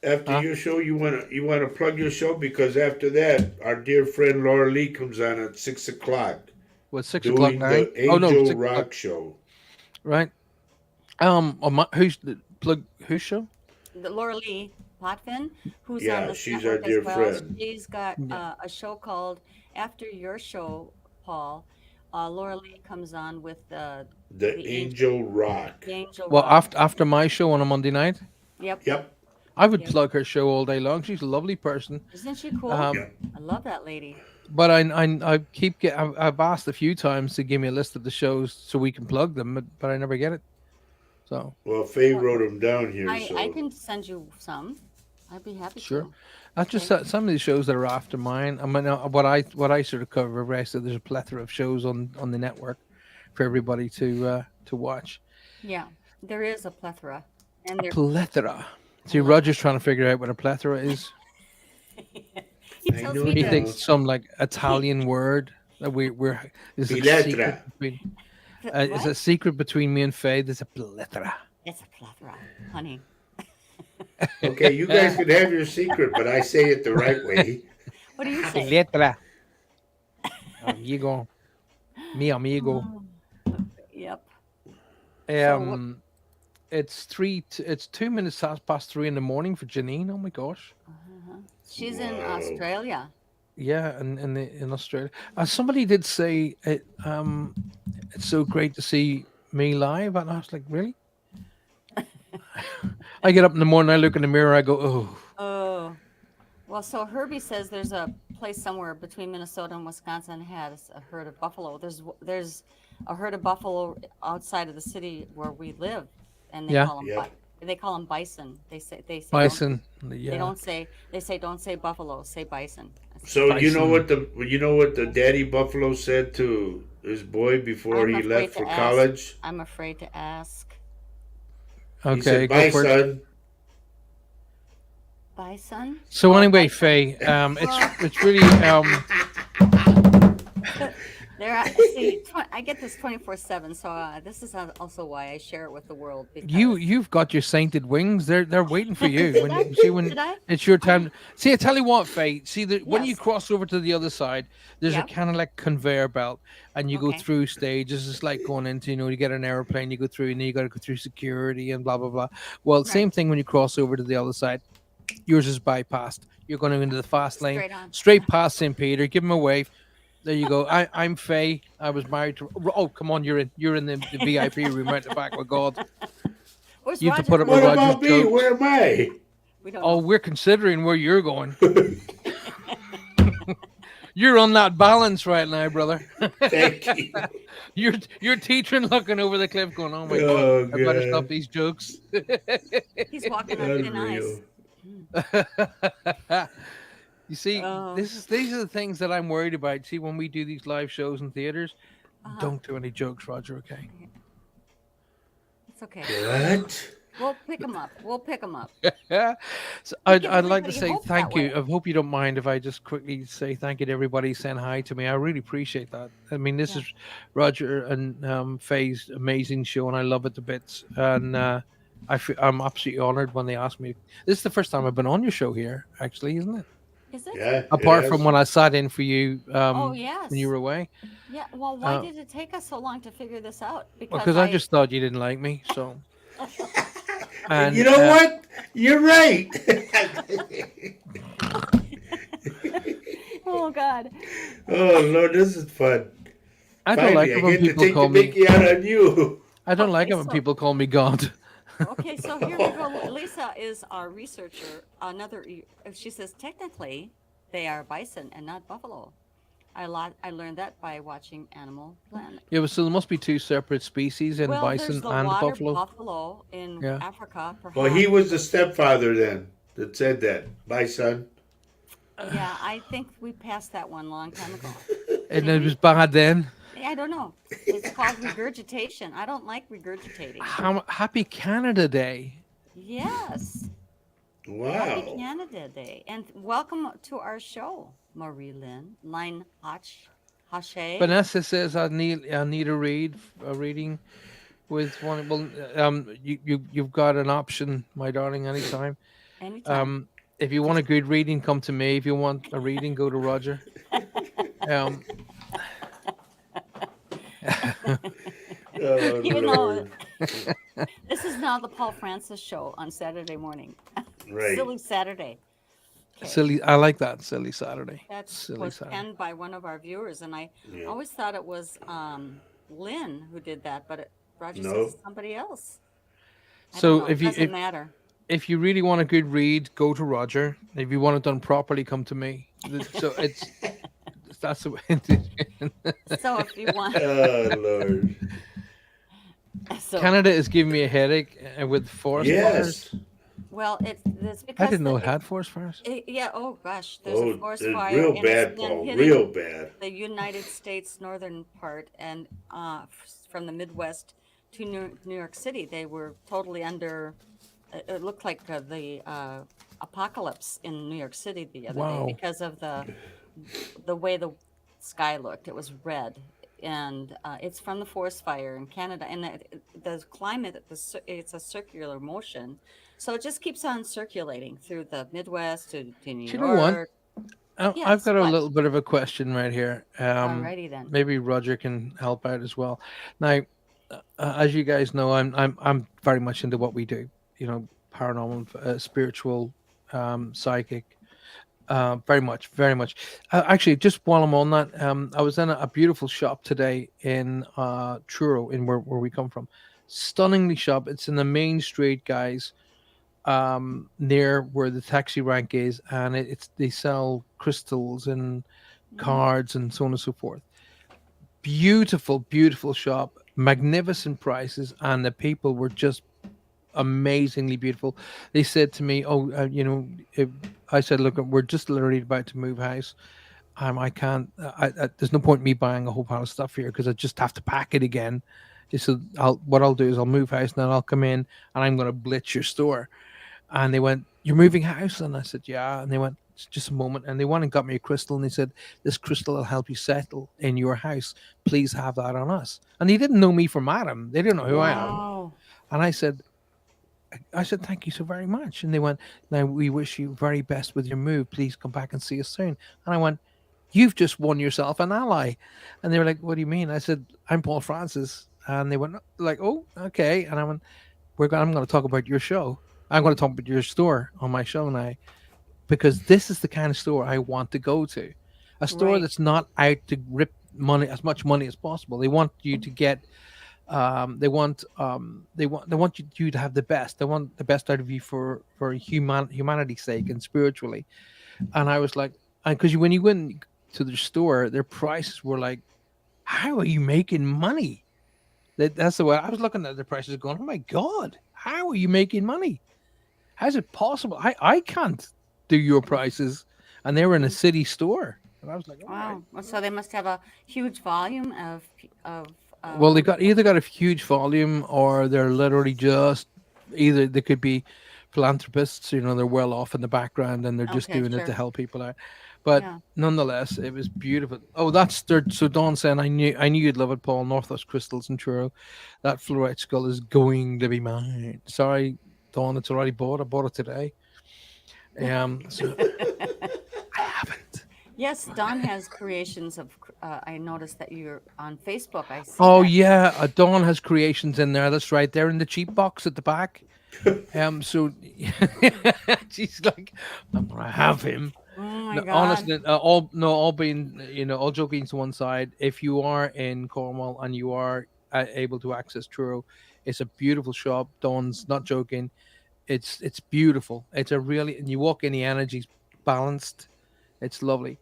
after Huh? your show, you wanna plug your show because after that, our dear friend Laura Lee comes on at 6 o'clock What 6 o'clock doing now? the Oh no, Angel 6 o'clock. Rock show. Right. Who's the plug? Whose show? The Laura Lee Potvin, who's on Yeah, this she's our network as dear well. friend. She's got Yeah. a show called After Your Show, Paul. Laura Lee comes on with The the angel, Angel Rock. the Angel Well, Rock. after my show on a Monday night, Yep. Yep, I would Yep. plug her show all day long. She's a lovely person. Isn't she cool? Um, yep. I love that lady. but I keep I've asked a few times to give me a list of the shows so we can plug them, but I never get it. So Well, Faye Well, wrote them down here, I so can send you some. I'd be happy sure. to. That's just Okay. some of the shows that are after mine. I mean, what I sort of cover. Rest of there's a plethora of shows on the network for everybody to watch. Yeah, there is a plethora, and A they're plethora. a See, lot. Roger's trying to figure out what a plethora is. He I tells know me He to. thinks now. it's some like He, Italian word that we're there's a secret Piletra. between. It's what? a secret between me and Faye. There's a plethora. It's a plethora, honey. Okay, you guys can have your secret, but I say it the right way. What do you say? Plethora. Amigo. Mi amigo. Oh, yep. So what? Um, it's 2 minutes past 3 in the morning for Janine. Oh my gosh. She's in Wow. Australia. Yeah, and in Australia, somebody did say it. It's so great to see me live, and I was like, really? I get up in the morning, I look in the mirror, I go, oh, Oh, well, so Herbie says there's a place somewhere between Minnesota and Wisconsin has a herd of buffalo. There's a herd of buffalo outside of the city where we live, and yeah, Yep. they call them bison. They say bison, they yeah, don't say they say don't say buffalo, say bison. So bison. you know what the daddy buffalo said to his boy before I'm he afraid left to for ask. college? I'm afraid to ask. He Okay, said, go "Bye, for it. son." Bison? So Oh, anyway, bison. Faye, Well, it's really see, I get this 24/7, so this is also why I share it with the world because you've got your sainted wings. They're waiting for you did when I? you see when Did I? it's your I time. See, I tell you what, Faye. See, when you yes. cross over to the other side, there's a Yep. kind of like conveyor belt, and you go Okay. through stages. It's like going into, you get an airplane, you go through, and then you got to go through security and blah blah blah. Well, Right. same thing when you cross over to the other side. Yours is bypassed. You're going into the fast lane, Straight on. straight past St. Peter. Give him a wave. There you go. I'm Faye. I was married to. Oh, come on, you're in the VIP room right at the back with God. Where's You have to Roger? put up Where's with What Roger's about Roger? me? jokes. Where am I? We don't Oh, know. we're considering where you're going. You're on that balance right now, brother. Thank you. You're teetering, looking over the cliff, going, "Oh my God, Oh I better stop God, these jokes." He's walking on thin ice. unreal. You see, Oh, these are the things that I'm worried about. See, when we do these live shows in theaters, uh-huh. don't do any jokes, Roger. Okay? It's okay. What? We'll pick them up. We'll pick them up. Yeah. So We give I'd like to everybody say hope that thank you. way. I hope you don't mind if I just quickly say thank you to everybody saying hi to me. I really appreciate that. I mean, this Yeah. is Roger and Faye's amazing show, and I love it to bits. And I'm absolutely honored when they asked me. This is the first time I've been on your show here, actually, isn't it? Is it? Yeah, it Apart from has. when I sat in for you Oh, when you yes. were away. Yeah. Well, why Uh, did it take us so long to figure this out? well, Because because I I, just thought you didn't like me, so And you and know what? You're right. oh God. Oh Lord, this is fun. I don't like Finally, it I when get to people take the call me. Mickey out on you. I don't like Okay, it when so people call me God. okay, so here we go. Lisa is our researcher. She says technically they are bison and not buffalo. I learned that by watching Animal Planet. Yeah, but so there must be two separate species in Well, there's bison the and water buffalo. buffalo in Yeah. Africa, Well, he perhaps. was the stepfather then that said that. My son. Yeah, I think we passed that one long time ago. And Did it was we? bad then. Yeah, I don't know. It's called regurgitation. I don't like regurgitating. Happy Canada Day. Yes. Happy Wow. Canada Day. And welcome to our show, Marie Lynn. Line Hache. Vanessa says I need a reading with one. Well, you've got an option, my darling, anytime. Anytime. Um, if you want a Just good reading, come to me. If you want a reading, go to Roger. Um, Oh even though Lord. this is now the Paul Francis show on Saturday morning. Right. Silly Saturday. Okay. silly, I like that. Silly Saturday. That Silly was Saturday. penned by one of our viewers, and I Yeah. always thought it was Lynn who did that, but Roger says No. it's somebody else. I don't So know. It if you doesn't matter. if you really want a good read, go to Roger. If you want it done properly, come to me. So that's the way. So if you want, Oh Lord. so Canada is giving me a headache with forest fires. Yes. well, it's I because didn't know it had forest fires. yeah. Oh gosh, there's a Oh, forest it's fire, real and it's bad, been Paul. hitting Real bad. the United States northern part, and from the Midwest to New York City, they were totally under. It looked like the apocalypse in New York City the other day Wow. because of the way the sky looked. It was red, and it's from the forest fire in Canada. And the climate, it's a circular motion, so it just keeps on circulating through the Midwest to New Do you know what? York. I've Yes, got a what? little bit of a question right here. Alrighty then. Maybe Roger can help out as well. Now, as you guys know, I'm very much into what we do. You know, paranormal, spiritual, psychic. Very much, very much. Actually, just while I'm on that, I was in a beautiful shop today in Truro, in where we come from. Stunningly shop. It's in the main street, guys, near where the taxi rank is, and it's they sell crystals and Hmm. cards and so on and so forth. Beautiful, beautiful shop, magnificent prices, and the people were just amazingly beautiful. They said to me, "Oh, I said, look, we're just literally about to move house. I can't. There's no point in me buying a whole pile of stuff here because I just have to pack it again." They said, What I'll do is I'll move house and then I'll come in and I'm going to blitz your store." And they went, "You're moving house?" And I said, "Yeah." And they went, Just a moment." And they went and got me a crystal. And they said, "This crystal will help you settle in your house. Please have that on us." And they didn't know me from Adam. They didn't know who I am. Wow. Wow. And I said, "Thank you so very much." And they went, "Now we wish you very best with your move. Please come back and see us soon." And I went, "You've just won yourself an ally." And they were like, "What do you mean?" I said, "I'm Paul Francis." And they went like, "Oh, okay." And I went, I'm going to talk about your show. I'm going to talk about your store on my show now because this is the kind of store I want to go to. A store Right. that's not out to rip money, as much money as possible. They want you to get they want you to have the best. They want the best out of you for humanity's sake and spiritually. And I was like, and because when you went to the store, their prices were like, how are you making money? That's the way I was looking at the prices, going, oh my god, how are you making money? How's it possible? I can't do your prices, and they were in a Mhm. city store, and I was like, all right. Wow. Well, so they must have a huge volume of Well, they what do you got call either got a huge volume or they're literally just either they could be philanthropists, they're well off in the background and they're just Okay, doing it to sure. help people out. But Yeah. nonetheless, it was beautiful. Oh, that's third. So Dawn saying, I knew you'd love it, Paul. Northwest Crystals and Truro. That fluorite skull is going to be mine. Sorry, Dawn, it's already bought. I bought it today. So I haven't. Yes, Don has creations of. I noticed that you're on Facebook. I see Oh that. yeah, Dawn has creations in there. That's right. They're in the cheap box at the back. So she's like, I'm gonna have him. Oh my No, God. honestly, all being, all joking to one side. If you are in Cornwall and you are able to access Truro, it's a beautiful shop. Dawn's not joking. It's beautiful. It's a really, and you walk in, the energy's balanced. It's lovely.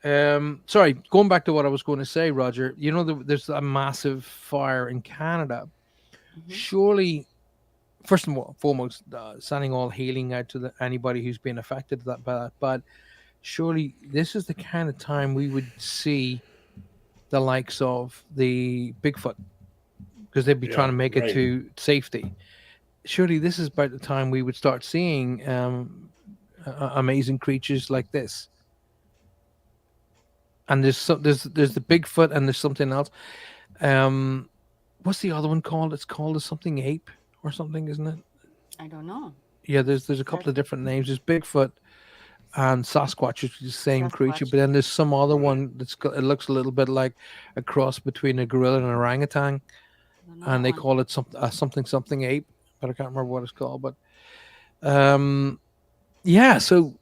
Sorry, going back to what I was going to say, Roger. There's a massive fire in Canada. Hmm. Surely, first of all, foremost, sending all healing out to anybody who's been affected by that. But surely, this is the kind of time we would see the likes of the Bigfoot, because they'd be trying Yeah, to make it right. to safety. Surely, this is about the time we would start seeing amazing creatures like this. And there's the Bigfoot, and there's something else. Um, what's the other one called? It's called a something ape or something, isn't it? I don't know. Yeah, there's a couple That of different names. There's Bigfoot and Sasquatch, which is the same creature, Sasquatch. but then there's some other Right. one it looks a little bit like a cross between a gorilla and an orangutan, I don't know and that they one. call it something ape, but I can't remember what it's called. But um, yeah, so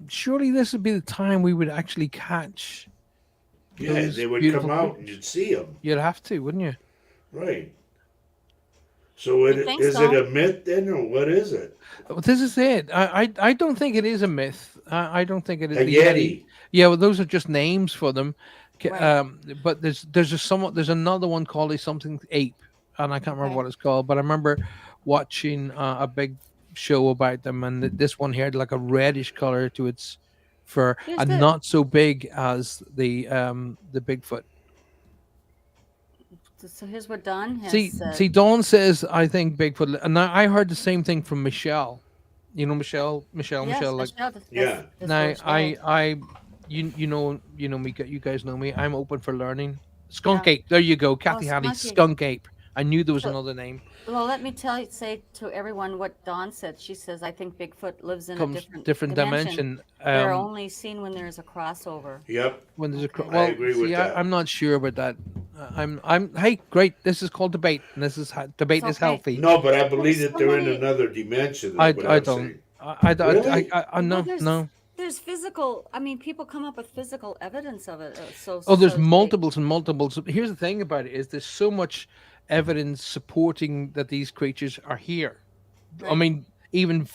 surely this would be the time we would actually catch Yeah, those they would come beautiful out and creatures. you'd see them. You'd have to, wouldn't you? Right. So You think is it so? a myth then, or what is it? Well, this is it. I don't think it is a myth. I don't think it is A the Yeti. Yeti. Yeah, well, those are just names for them. Right. But there's another one called a something ape, and I can't remember Okay. what it's called. But I remember watching a big show about them, and this one here had like a reddish color to its fur, Here's and the. not so big as the Bigfoot. So here's what Don has See, said. see, Dawn says I think Bigfoot, and I heard the same thing from Michelle. Yes, Michelle. Like Michelle. Yeah. That's now, where she lives. you know me. You guys know me. I'm open for learning. Skunk Yeah. ape. There you go, Oh, Kathy Handy. Spunky. Skunk ape. I knew there was So, another name. well, let me say to everyone what Dawn said. She says, I think Bigfoot lives in a Comes different different dimension. dimension. They're only seen when there's a crossover. Yep. When there's a Okay. I well, agree see, with that. I'm not sure about that. I'm. Hey, great. This is called debate, and this is It's debate is okay. healthy. No, but I believe There's that so they're in many. another dimension, is what I I'm don't. saying. I Really? Well, no, there's no. there's physical. I mean, people come up with physical evidence of it. Oh, there's So to say, multiples and multiples. Here's the thing about it: is there's so much evidence supporting that these creatures are here. I right? mean, even In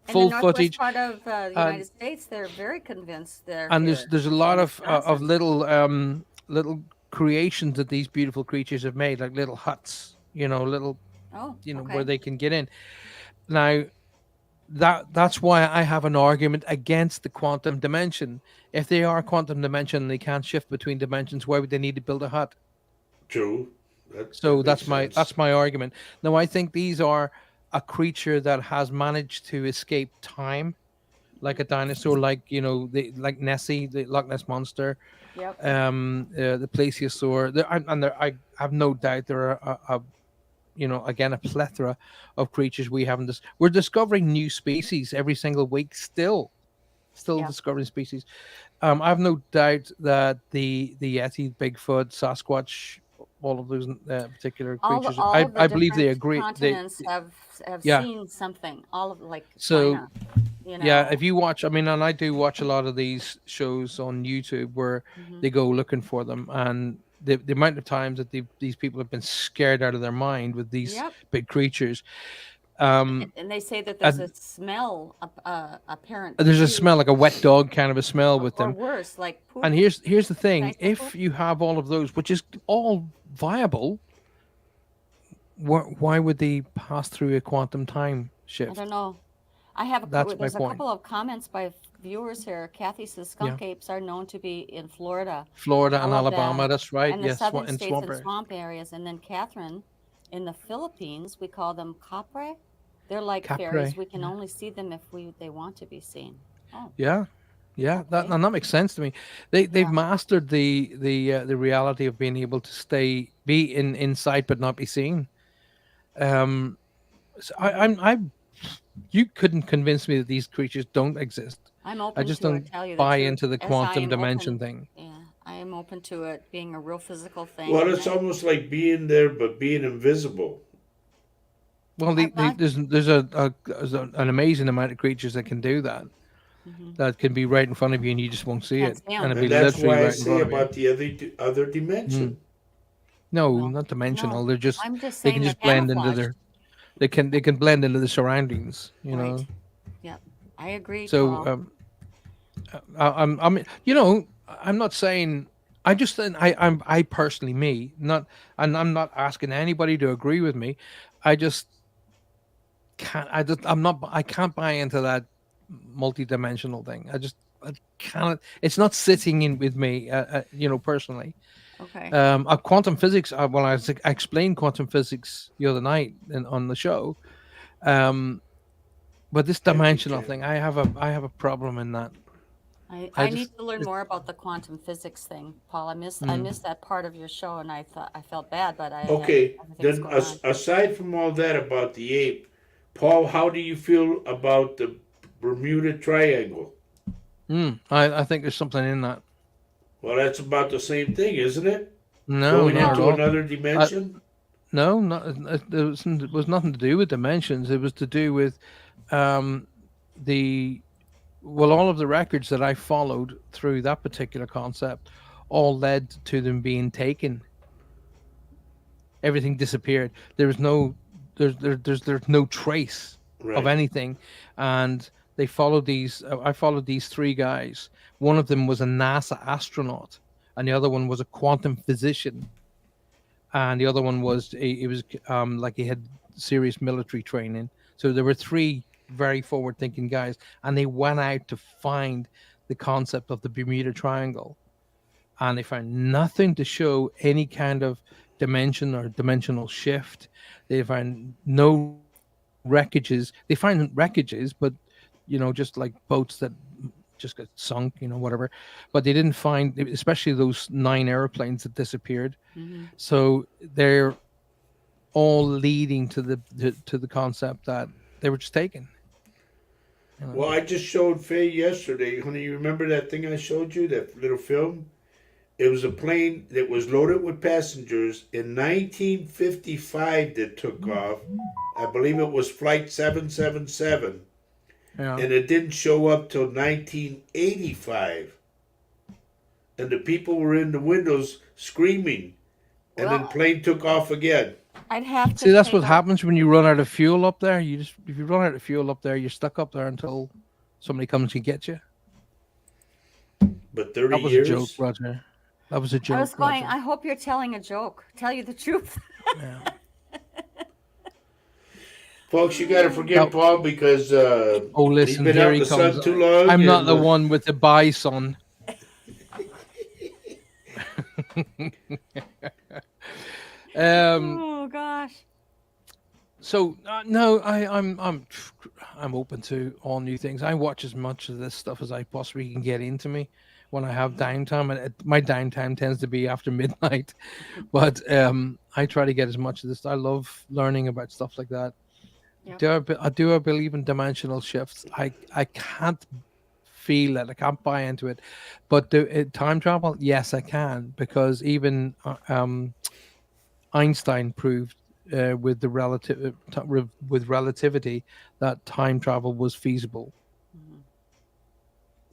the full northwest footage, part of the and United States, they're very convinced they're and there's here there's a lot in of Wisconsin. little creations that these beautiful creatures have made, like little huts, little, Oh, where okay. they can get in. Now that's why I have an argument against the quantum dimension. If they are quantum dimension and they can't shift between dimensions, why would they need to build a hut? True. That So makes that's my sense. that's my argument. Now I think these are a creature that has managed to escape time, like a dinosaur, like like Nessie, the Loch Ness monster, Yep. the plesiosaur. I have no doubt there are again a plethora of creatures we haven't. We're discovering new species every single week. Still Yep. discovering species. I have no doubt that the Yeti, Bigfoot, Sasquatch, all of those particular creatures. All I of the I believe they different agree. continents have Yeah. seen something. All of like So China, you yeah, know. if you watch, I mean, and I do watch a lot of these shows on YouTube where Hmm. they go looking for them, and the amount of times that these people have been scared out of their mind with these Yep. big creatures. Um, And they say that there's a and smell, apparent there's a too, smell, like a wet dog kind of a smell with or them. worse, like And poop. here's the Can I thing: say if poop? you have all of those, which is all viable, why would they pass through a quantum time I don't shift? know. That's my There's a point. couple of comments by viewers here. Kathy says Yeah, skunk apes are known to be in Florida. Florida I and love Alabama. that. That's right. And the Yes, southern in states and swamp area. swamp areas. And then Catherine, in the Philippines, we call them capre. They're like fairies. Capre. We can only see them if they want to be seen. Oh, Yeah, yeah, that okay. and that makes sense to me. They've Yeah. mastered the reality of being able to be in sight but not be seen. Um, so Hmm. you couldn't convince me that these creatures don't exist. I'm I open just to it, don't tell you the buy truth. into the As I quantum am dimension open, thing. yeah, I am open to it being a real physical thing. Well, And it's almost like being there but being invisible. Well, I, I, there's an amazing amount of creatures that can do that. hmm That can be right in front of you and you just won't see can't it, see and them. it'd And be that's literally why I right in say front of you. about the other Mm. dimension. No, Well, not no, dimensional. They're just I'm just they saying can they're just blend into camouflaged. their they can blend into the surroundings. Right. Yep. I agree, So Paul. I'm not saying. I just think I personally me not, and I'm not asking anybody to agree with me. I just can't. I can't buy into that multi-dimensional thing. I can't. It's not sitting in with me. Personally. Okay. Quantum physics. I explained quantum physics the other night on the show. Um, but this Empty dimensional can. thing, I have a problem in that. I I just need to learn it, more about the quantum physics thing, Paul. I mm, missed that part of your show, and I thought I felt bad, but I had Okay, other things then going on. aside from all that about the ape, Paul, how do you feel about the Bermuda Triangle? I think there's something in that. Well, that's about the same thing, isn't it? No, Going not at Well, into all. another I, dimension? no, not it was nothing to do with dimensions. It was to do with um, the all of the records that I followed through that particular concept all led to them being taken. Everything disappeared. There was no there's no trace of Right. anything, and they followed these. I followed these three guys. One of them was a NASA astronaut, and the other one was a quantum physician, and the other one was it was like he had serious military training. So there were three very forward thinking guys, and they went out to find the concept of the Bermuda Triangle, and they found nothing to show any kind of dimension or dimensional shift. They found no wreckages. They found wreckages, but just like boats that just got sunk, whatever. But they didn't find, especially those 9 airplanes that disappeared. hmm So they're all leading to the concept that they were just taken. You know. Well, I just showed Faye yesterday, honey. You remember that thing I showed you, that little film? It was a plane that was loaded with passengers in 1955 that took off. I believe it was Flight 777, Yeah. and it didn't show up till 1985. And the people were in the windows screaming, and then Well, plane took off again. I'd have to See, that's take what a. happens when you run out of fuel up there. If you run out of fuel up there, you're stuck up there until somebody comes and gets you. But 30 That was a joke, years? Roger. That was a I was joke, going. Roger. I hope you're telling a joke. Tell you the truth. Yeah. Folks, you got to forgive Now, Paul because oh, he's listen, been here out in he the comes. sun too long. I'm not And the one with the bison. um. Oh gosh. So no, I'm open to all new things. I watch as much of this stuff as I possibly can get into me when I have downtime, and my downtime tends to be after midnight. But I try to get as much of this. I love learning about stuff like that. Yep. Do I believe in dimensional shifts? I can't feel it. I can't buy into it. But time travel? Yes, I can, because even Einstein proved with relativity that time travel was feasible. Mhm.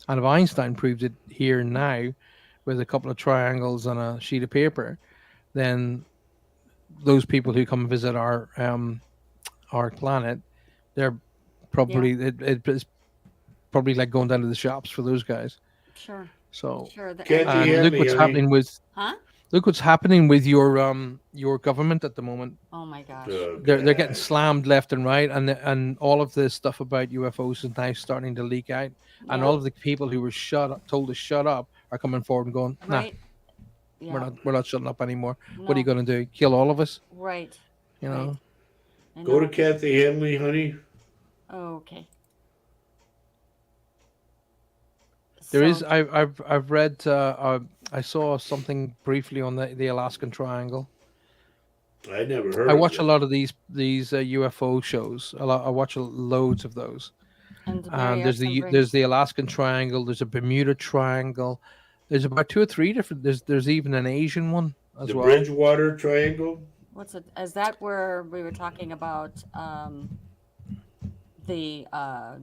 And if Einstein proved it here and now with a couple of triangles on a sheet of paper, then those people who come visit our planet, they're Yeah. probably it's probably like going down to the shops for those guys. Sure. So, Sure. And Kathy and Hanley, honey. huh? look what's happening with your government at the moment. Oh my gosh. Oh, They're getting God. slammed left and right, and all of this stuff about UFOs is now starting to leak out, and Yeah. all of the people who were told to shut up are coming forward and going, "Nah, Right. Yeah. we're not shutting up anymore. What are you No. going to do? Kill all of us?" Right. You Right. know? I Go to know. Kathy Hanley, honey. Okay. There is. So, I've read. I saw something briefly on the Alaskan Triangle. I never I heard of watch a it. lot of these UFO shows. A lot. I watch loads of those. and And Mary Epson there's brings, the Alaskan Triangle. There's a Bermuda Triangle. There's about two or three different. There's even an Asian one as The well. Bridgewater Triangle. what's it? Is that where we were talking about the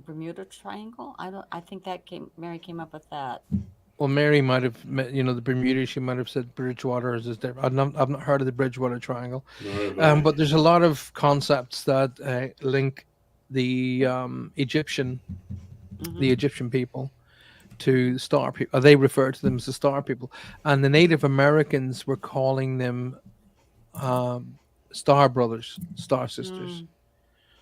Bermuda Triangle? I don't. I think that came. Mary came up with that. Well, Mary might have, the Bermuda. She might have said Bridgewater is there. I've not heard of the Bridgewater Triangle. Nor have I. But there's a lot of concepts that link the Mm-hmm. the Egyptian people to star people. They refer to them as the star people, and the Native Americans were calling them star brothers, star sisters. Mm,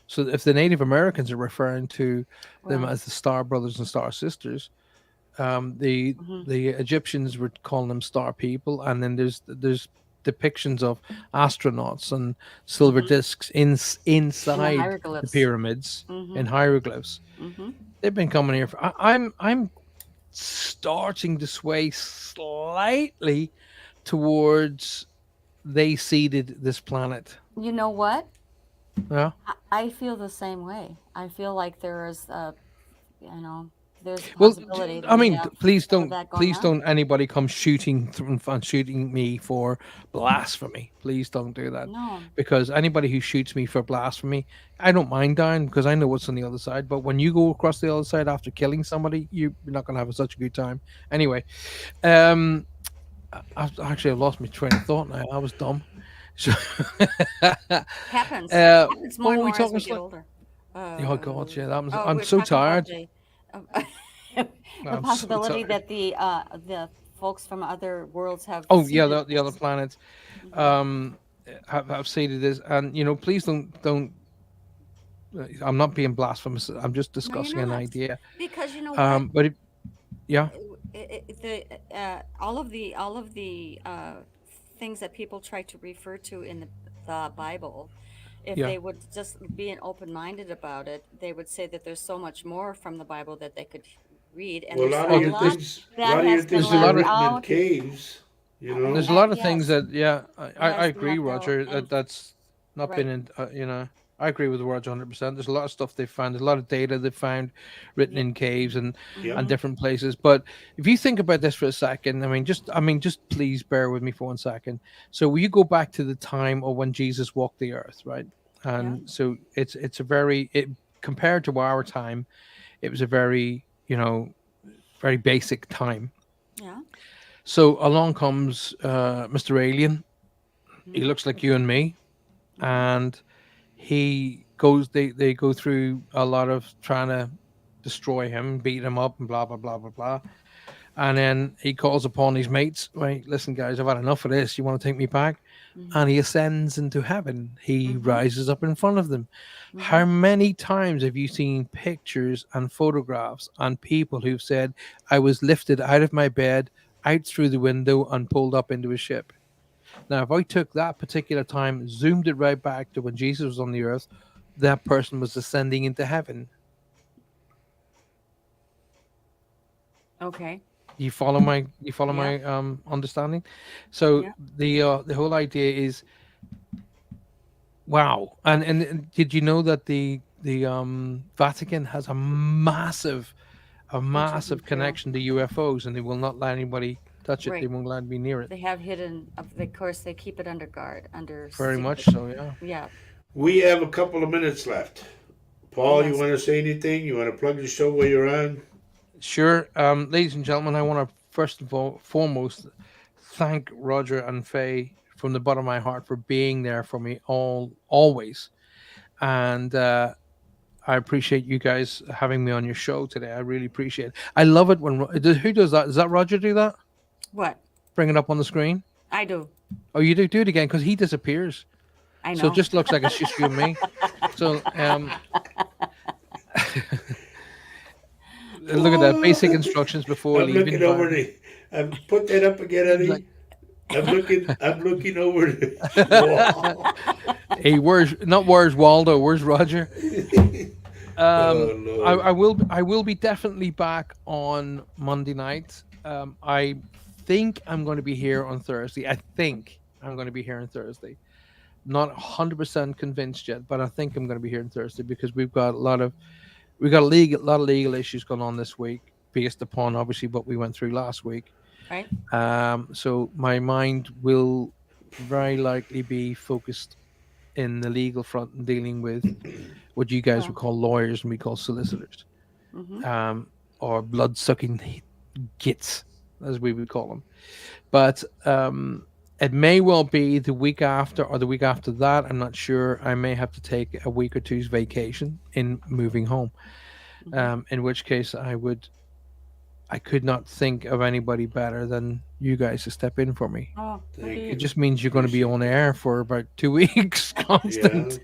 So if the Native Americans are referring to them well. as the star brothers and star sisters, the Mm-hmm. Egyptians were calling them star people, and then there's depictions of astronauts and silver Mm-hmm. discs And the inside the hieroglyphs. pyramids Mm-hmm. in hieroglyphs. Mm-hmm. They've been coming here. I'm starting to sway slightly towards they seeded this planet. You know what? Yeah. I feel the same way. I feel like there is, you know, there's a Well, possibility that I we mean, have some of that going please on. don't anybody come shooting me for blasphemy. Please don't do that, No, because anybody who shoots me for blasphemy, I don't mind dying because I know what's on the other side. But when you go across the other side after killing somebody, you're not going to have such a good time. Anyway, um, I've lost my train of thought now. I was dumb. So, happens. Happens what more were and we more as talking we get about? older. Oh God, yeah, that was. Oh, I'm we're so talking about tired. uh, the I'm so possibility tired. that the folks from other worlds have Oh yeah, seeded the other this. planets. Hmm. um have stated this, and please don't I'm not being blasphemous, I'm just No, you're discussing an not, idea. because you know what? But yeah, All of the things that people try to refer to in the Bible, if yeah, they would just be open-minded about it, they would say that there's so much more from the Bible that they could read, and Well, there's oh, a lot a that lot of your has been things there's a are left lot of written in out. caves. You know. there's a lot of things Yes, that, yeah, it I has been agree, left out, Roger, and that's not been right, in, I agree with Roger 100%. There's a lot of stuff they found, there's a lot of data they found written yeah, in caves Yep. and mm-hmm, different places. But if you think about this for a second, just please bear with me for 1 second. So you go back to the time of when Jesus walked the earth, right? yeah, And so it's a very, compared to our time, it was a very, very basic time. yeah, So along comes Mr. Alien. He mm-hmm, looks like you and me, mm-hmm, and he goes. They go through a lot of trying to destroy him, beat him up, and blah blah blah blah blah. And then he calls upon his mates. Right, listen, guys, I've had enough of this. You want to take me back? mm-hmm, And he ascends into heaven. He mm-hmm, rises up in front of them. mm-hmm. How many times have you seen pictures and photographs and people who've said, I was lifted out of my bed, out through the window, and pulled up into a ship? Now, if I took that particular time, zoomed it right back to when Jesus was on the earth, that person was ascending into heaven. Okay, You follow yeah, my understanding? So yeah, the whole idea is, wow. And did you know that the Vatican has a which isn't massive true. connection to UFOs, and they will not let anybody touch it. They Right. won't let me near it. They have hidden, of course, they keep it under guard, under Very much secret. so, yeah. Yeah. We have a couple of minutes left. Paul, you Yes. want to say anything? You want to plug the show while you're on? Sure. Ladies and gentlemen, I want to first of all, foremost, thank Roger and Faye from the bottom of my heart for being there for me always. And I appreciate you guys having me on your show today. I really appreciate it. I love it when who does that? Does that Roger do that? What? Bring it up on the screen. I do. Oh, you do it again because he disappears. I So it know. just looks like it's just you and me. So look at that. Basic instructions before I'm leaving. looking over the. I'm put that up again, Like, honey. I'm looking. I'm looking over the wall. hey, where's Waldo? Where's Roger? Oh Lord. I will be definitely back on Monday night. I think I'm going to be here on Thursday. I think I'm going to be here on Thursday. Not 100% convinced yet, but I think I'm going to be here on Thursday because we got a lot of legal issues going on this week based upon obviously what we went through last week. Right? So my mind will very likely be focused in the legal front and dealing with what you guys Yeah. would call lawyers and we call solicitors, Mm-hmm. or blood sucking gits, as we would call them. But it may well be the week after or the week after that. I'm not sure. I may have to take a week or two's vacation in moving home. Mm-hmm. In which case, I could not think of anybody better than you guys to step in for me. Oh, Thank It you. just means you're going to be on air for about 2 weeks, Yeah. constant.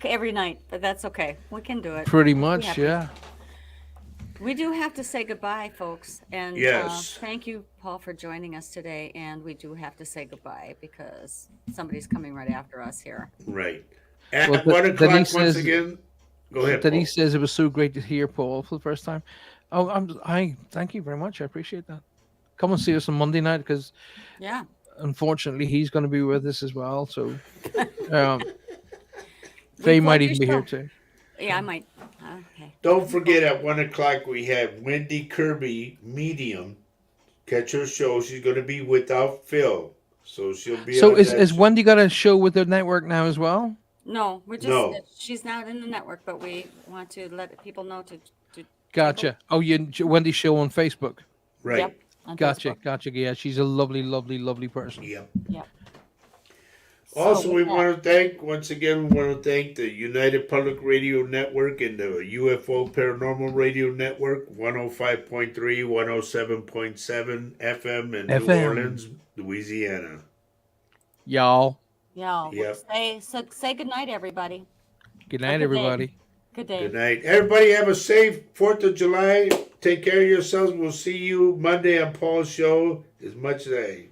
every night, but that's okay. We can do it. Pretty We'll be much, happy. yeah. We do have to say goodbye, folks. And Yes. thank you, Paul, for joining us today. And we do have to say goodbye because somebody's coming right after us here. Right. At Well, 1 o'clock Denise once says again. Go ahead, Paul. Denise says it was so great to hear Paul for the first time. Oh, I thank you very much. I appreciate that. Come and see us on Monday night because Yeah. unfortunately he's going to be with us as well. So um, We Faye plug might your even be here show. too. Yeah, I might. Okay. Don't forget at 1 o'clock we have Wendy Kirby, medium. Catch her show. She's going to be without Phil, so she'll be So on is that is show. Wendy got a show with the network now as well? No, we're just, No. she's not in the network, but we want to let people know to Gotcha. Oh, Wendy's show on Facebook. Right. Yep, on Gotcha. Facebook. Gotcha. Yeah, she's a lovely, lovely, lovely person. Yep. Yep. Also, So we with that- want to thank, once again, we want to thank the United Public Radio Network and the UFO Paranormal Radio Network, 105.3, 107.7 FM in New FM. Orleans, Louisiana. Y'all. Yeah. Yep. Say good night, everybody. Good Good night, day. everybody. Good day. Good night. Everybody have a safe 4th of July. Take care of yourselves. We'll see you Monday on Paul's show. As much as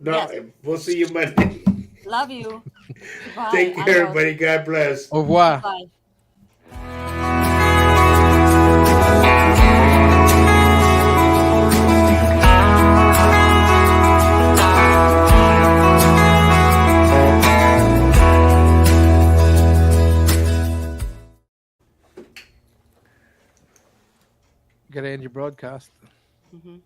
Yes. we'll see you Monday. Love you. Goodbye. Take care, Adios. everybody. God bless. Au revoir. Bye. Gotta end your broadcast. Mhm.